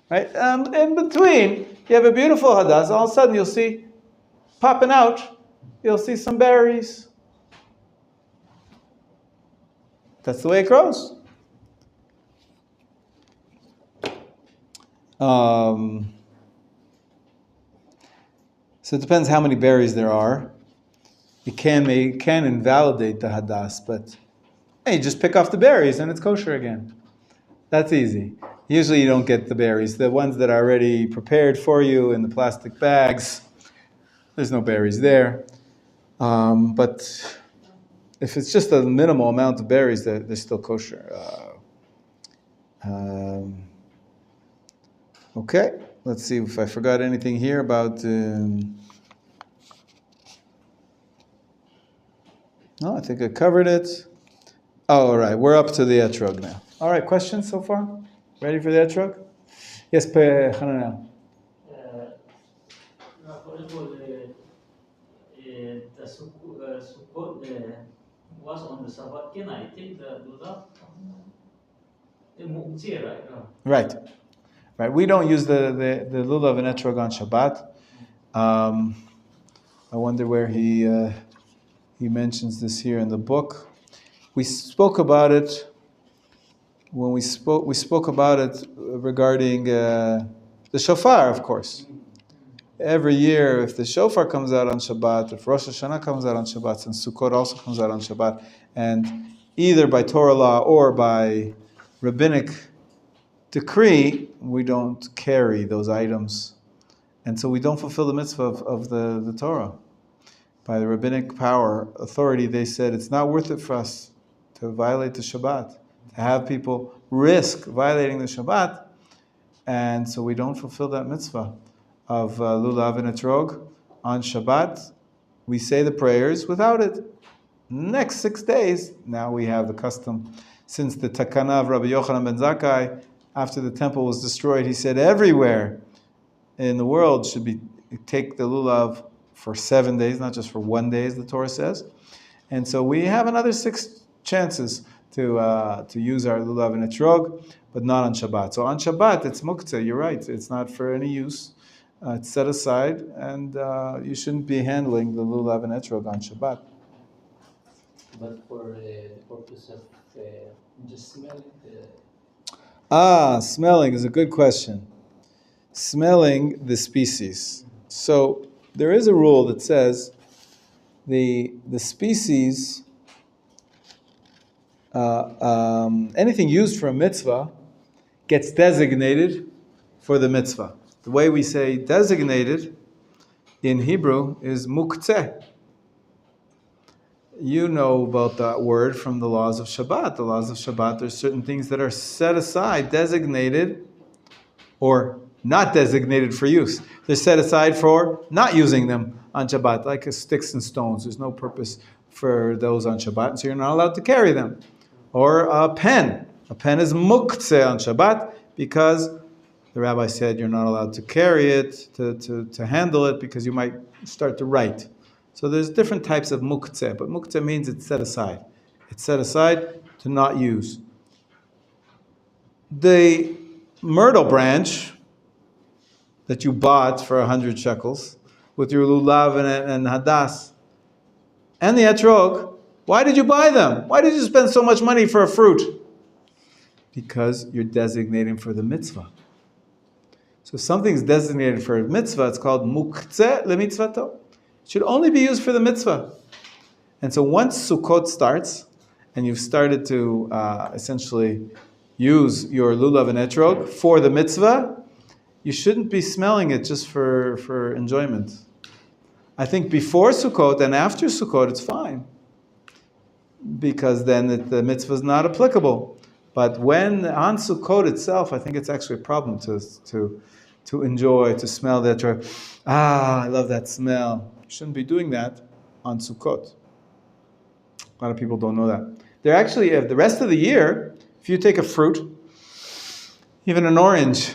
Right? In between, you have a beautiful hadas. All of a sudden, you'll see popping out. You'll see some berries. That's the way it grows. So it depends how many berries there are. It can invalidate the hadas, but hey, you just pick off the berries and it's kosher again. That's easy. Usually you don't get the berries. The ones that are already prepared for you in the plastic bags, there's no berries there. But if it's just a minimal amount of berries, they're still kosher. Okay, let's see if I forgot anything here about... No, I think I covered it. Oh, all right, we're up to the etrog now. All right, questions so far? Ready for the etrog? Yes, Hananel. For example, the Sukkot was on the Sabbath. Can I take the lulav? The muktzeh, right? Right. We don't use the lulav and etrog on Shabbat. I wonder where he mentions this here in the book. We spoke about it when we spoke about it regarding the shofar, of course. Every year, if the shofar comes out on Shabbat, if Rosh Hashanah comes out on Shabbat, and Sukkot also comes out on Shabbat, and either by Torah law or by rabbinic decree, we don't carry those items. And so we don't fulfill the mitzvah of the Torah. By the rabbinic power, authority, they said it's not worth it for us to violate the Shabbat, to have people risk violating the Shabbat, and so we don't fulfill that mitzvah of lulav and etrog on Shabbat. We say the prayers without it. Next 6 days, now we have the custom. Since the takana of Rabbi Yochanan ben Zakkai, after the temple was destroyed, he said everywhere in the world should be take the lulav for 7 days, not just for 1 day, as the Torah says. And so we have another 6 chances to use our lulav and etrog, but not on Shabbat. So on Shabbat, it's muktzeh. You're right. It's not for any use. It's set aside, and you shouldn't be handling the lulav and etrog on Shabbat. But for the purpose of just smelling Smelling is a good question. smelling the species. So there is a rule that says the species, anything used for a mitzvah gets designated for the mitzvah. The way we say designated in Hebrew is muktzeh. You know about that word from the laws of Shabbat. The laws of Shabbat, there's certain things that are set aside, designated, or not designated for use. They're set aside for not using them on Shabbat, like sticks and stones. There's no purpose for those on Shabbat, so you're not allowed to carry them. Or a pen. A pen is muktzeh on Shabbat because the rabbi said you're not allowed to carry it, to handle it, because you might start to write. So there's different types of muktzeh, but muktzeh means it's set aside. It's set aside to not use. The myrtle branch that you bought for 100 shekels with your lulav and hadas and the etrog, why did you buy them? Why did you spend so much money for a fruit? Because you're designating for the mitzvah. So if something's designated for a mitzvah, it's called muktzeh lemitzvato. It should only be used for the mitzvah. And so once Sukkot starts, and you've started to essentially use your lulav and etrog for the mitzvah, you shouldn't be smelling it just for enjoyment. I think before Sukkot and after Sukkot, it's fine, because then the mitzvah is not applicable. But when on Sukkot itself, I think it's actually a problem to enjoy, to smell that. I love that smell. You shouldn't be doing that on Sukkot. A lot of people don't know that. They're actually, the rest of the year, if you take a fruit, even an orange,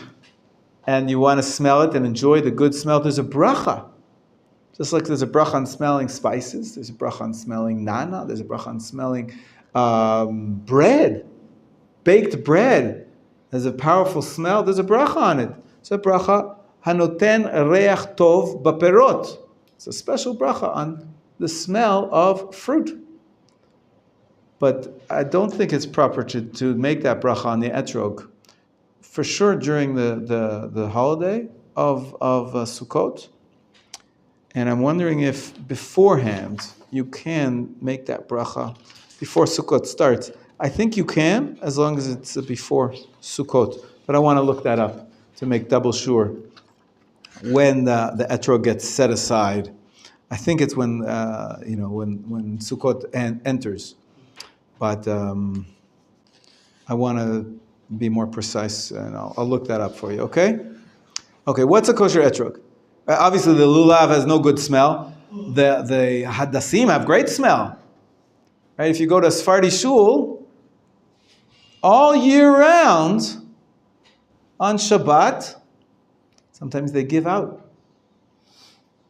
and you want to smell it and enjoy the good smell, there's a bracha. Just like there's a bracha on smelling spices, there's a bracha on smelling nana, there's a bracha on smelling bread, baked bread. There's a powerful smell, there's a bracha on it. It's a bracha, hanoten reach tov baperot. It's a special bracha on the smell of fruit. But I don't think it's proper to make that bracha on the etrog. For sure during the holiday of Sukkot. And I'm wondering if beforehand you can make that bracha before Sukkot starts. I think you can, as long as it's before Sukkot. But I want to look that up to make double sure. When the etrog gets set aside, I think it's when when Sukkot enters. But I want to be more precise, and I'll look that up for you. Okay. What's a kosher etrog? Obviously, the lulav has no good smell. The hadassim have great smell. Right? If you go to a Sephardi shul, all year round, on Shabbat, sometimes they give out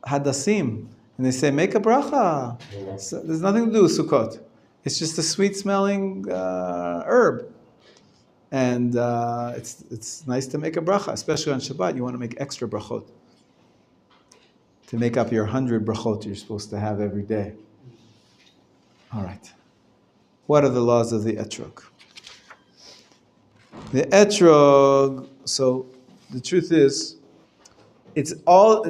hadassim, and they say, make a bracha. So there's nothing to do with Sukkot. It's just a sweet-smelling herb. And it's nice to make a bracha, especially on Shabbat. You want to make extra brachot to make up your 100 brachot you're supposed to have every day. All right. What are the laws of the etrog? The etrog, so the truth is, it's all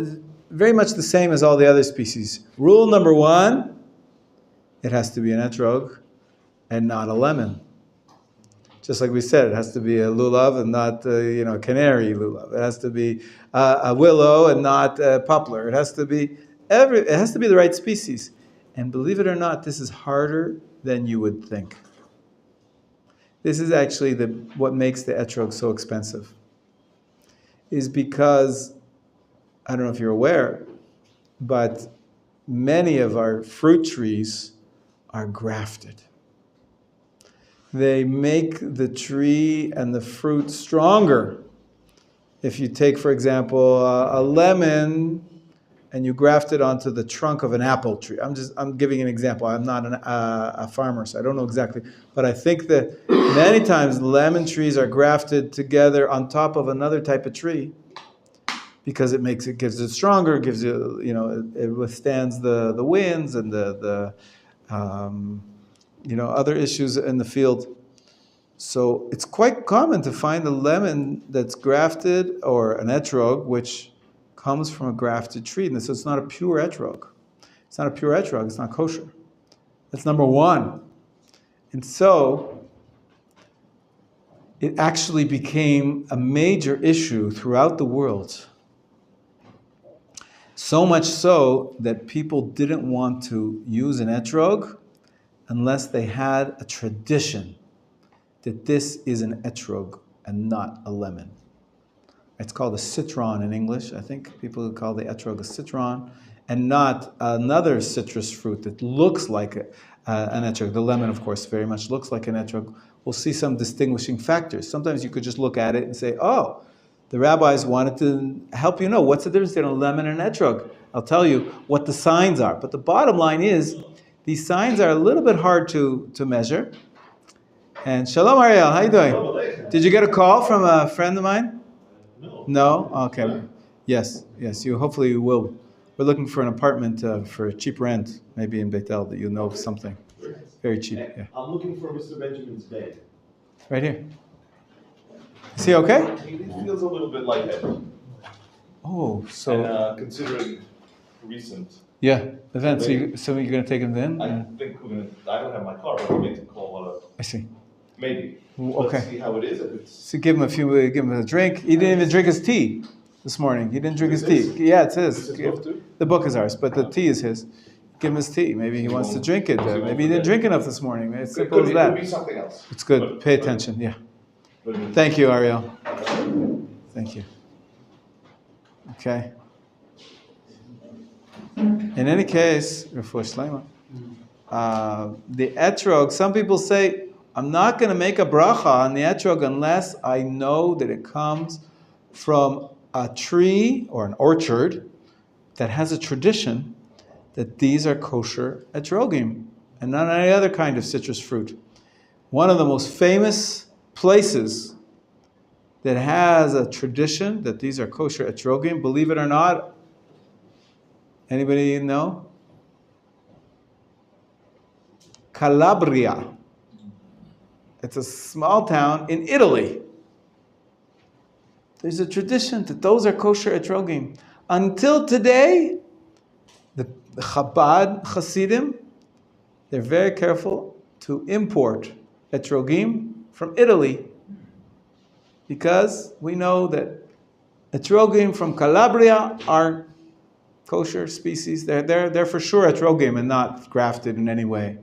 very much the same as all the other species. Rule number 1, it has to be an etrog and not a lemon. Just like we said, it has to be a lulav and not a canary lulav. It has to be a willow and not a poplar. It has to be the right species. And believe it or not, this is harder than you would think. This is actually what makes the etrog so expensive. Is because, I don't know if you're aware, but many of our fruit trees are grafted. They make the tree and the fruit stronger. If you take, for example, a lemon and you graft it onto the trunk of an apple tree. I'm giving an example. I'm not a farmer, so I don't know exactly. But I think that many times lemon trees are grafted together on top of another type of tree because it gives it stronger, gives you, it withstands the winds and the other issues in the field. So it's quite common to find a lemon that's grafted or an etrog, which comes from a grafted tree. And so it's not a pure etrog. It's not a pure etrog. It's not kosher. That's number one. And so it actually became a major issue throughout the world. So much so that people didn't want to use an etrog unless they had a tradition that this is an etrog and not a lemon. It's called a citron in English. I think people would call the etrog a citron and not another citrus fruit that looks like an etrog. The lemon, of course, very much looks like an etrog. We'll see some distinguishing factors. Sometimes you could just look at it and say, oh, the rabbis wanted to help you know what's the difference between a lemon and an etrog. I'll tell you what the signs are. But the bottom line is, these signs are a little bit hard to measure. And Shalom Ariel, how you doing? Did you get a call from a friend of mine? No? Okay. Yes, you hopefully you will. We're looking for an apartment for a cheap rent, maybe in Beit El, that you know of something. Very cheap, yeah. I'm looking for Mr. Benjamin's bed. Right here. Is he okay? He feels a little bit lightheaded. Oh, so... And considering recent... Yeah, event. So you're going to take him in? I think we're going to... I don't have my car, but I'll make the call. I see. Maybe. Okay. Let's see how it is. If it's... So give him a drink. He didn't even drink his tea this morning. He didn't drink his tea. Yeah, it's his. The book is ours, but the tea is his. Give him his tea. Maybe he wants to drink it. Maybe he didn't drink enough this morning. It's simple as that. It could be something else. It's good. Pay attention. Yeah. Thank you, Ariel. Thank you. Okay. In any case, the etrog, some people say, I'm not going to make a bracha on the etrog unless I know that it comes from a tree or an orchard that has a tradition that these are kosher etrogim and not any other kind of citrus fruit. One of the most famous places that has a tradition that these are kosher etrogim, believe it or not, anybody know? Calabria. It's a small town in Italy. There's a tradition that those are kosher etrogim. Until today, the Chabad Hasidim, they're very careful to import etrogim from Italy because we know that etrogim from Calabria are kosher species. They're for sure etrogim and not grafted in any way.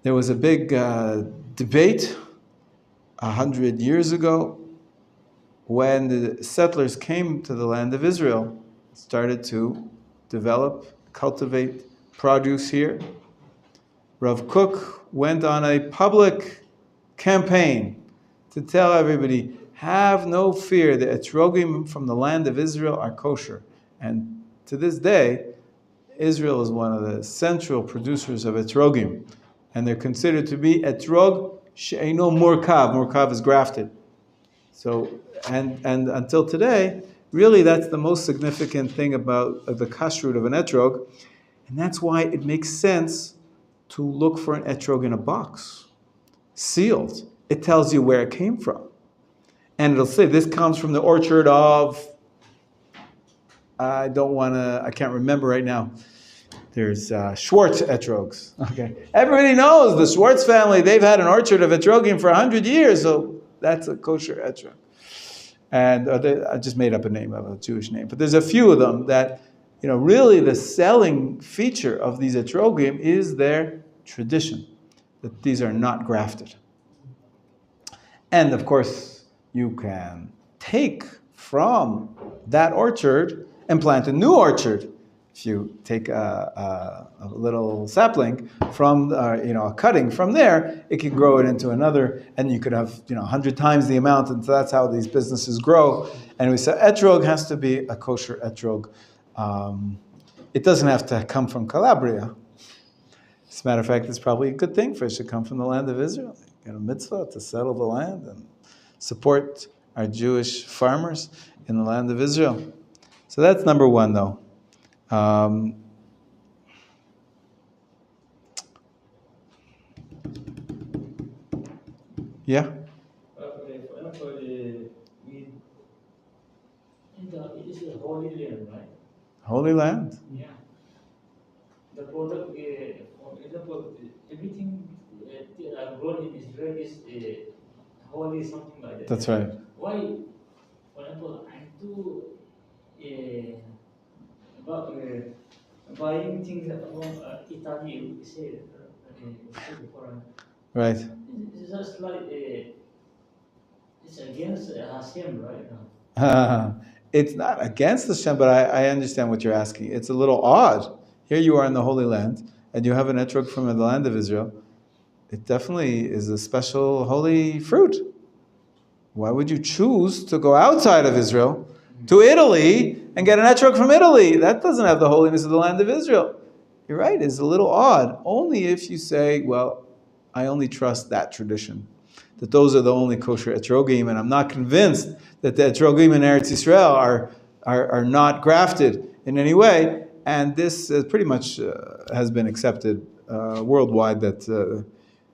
There was a big debate 100 years ago when the settlers came to the land of Israel, started to develop, cultivate produce here. Rav Kook went on a public campaign to tell everybody, have no fear, the etrogim from the land of Israel are kosher. And to this day, Israel is one of the central producers of etrogim. And they're considered to be etrog she'eino murkav. Murkav is grafted. So, and until today, really that's the most significant thing about the kashrut of an etrog. And that's why it makes sense to look for an etrog in a box, sealed. It tells you where it came from. And it'll say, this comes from the orchard of, I can't remember right now. There's Schwartz etrogs. Okay, everybody knows the Schwartz family. They've had an orchard of etrogim for 100 years, so that's a kosher etrog. And I just made up a name of a Jewish name, but there's a few of them that, really the selling feature of these etrogim is their tradition that these are not grafted. And of course, you can take from that orchard and plant a new orchard. If you take a little sapling from, a cutting from there, it can grow it into another, and you could have, 100 times the amount, and so that's how these businesses grow. And we say etrog has to be a kosher etrog. It doesn't have to come from Calabria. As a matter of fact, it's probably a good thing for it to come from the land of Israel. Get a mitzvah to settle the land and support our Jewish farmers in the land of Israel. So that's number one, though. Yeah. For example, it is a holy land, right? Holy land. Yeah. The product, for example, everything grown in Israel is holy, something like that. That's right. Why, for example, I'm too about buying things from Italy, we say, before, Right. it's just like it's against Hashem, right? It's not against Hashem, but I understand what you're asking. It's a little odd. Here you are in the Holy Land, and you have an etrog from the land of Israel. It definitely is a special holy fruit. Why would you choose to go outside of Israel to Italy and get an etrog from Italy? That doesn't have the holiness of the land of Israel. You're right, it's a little odd. Only if you say, well, I only trust that tradition, that those are the only kosher etrogim, and I'm not convinced that the etrogim in Eretz Yisrael are not grafted in any way. And this pretty much has been accepted worldwide, that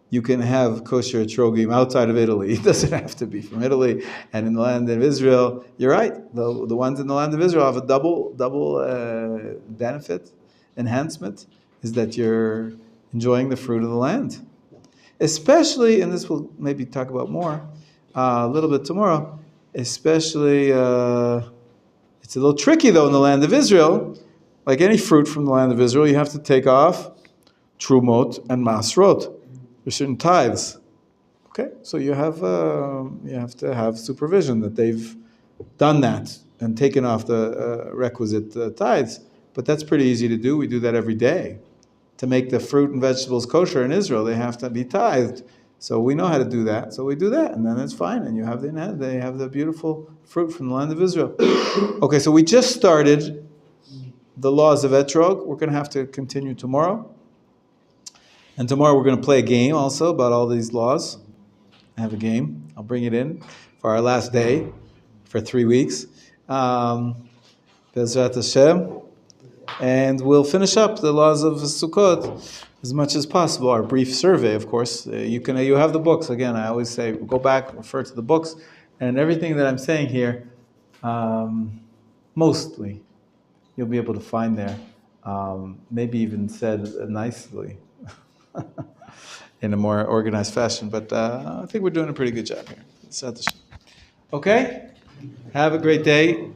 you can have kosher etrogim outside of Italy. It doesn't have to be from Italy. And in the land of Israel, you're right. The ones in the land of Israel have a double benefit, enhancement, is that you're enjoying the fruit of the land. Especially, and this we'll maybe talk about more a little bit tomorrow, especially, it's a little tricky though in the land of Israel. Like any fruit from the land of Israel, you have to take off trumot and masrot. There's certain tithes. Okay, so you have to have supervision that they've done that and taken off the requisite tithes. But that's pretty easy to do. We do that every day. To make the fruit and vegetables kosher in Israel, they have to be tithed. So we know how to do that. So we do that, and then it's fine. And they have the beautiful fruit from the land of Israel. Okay, so we just started the laws of etrog. We're going to have to continue tomorrow. And tomorrow we're going to play a game also about all these laws. I have a game. I'll bring it in for our last day for 3 weeks. Bezrat Hashem. And we'll finish up the laws of Sukkot as much as possible. Our brief survey, of course. You have the books. Again, I always say, go back, refer to the books. And everything that I'm saying here, mostly, you'll be able to find there. Maybe even said nicely. In a more organized fashion, but I think we're doing a pretty good job here. Okay? Have a great day.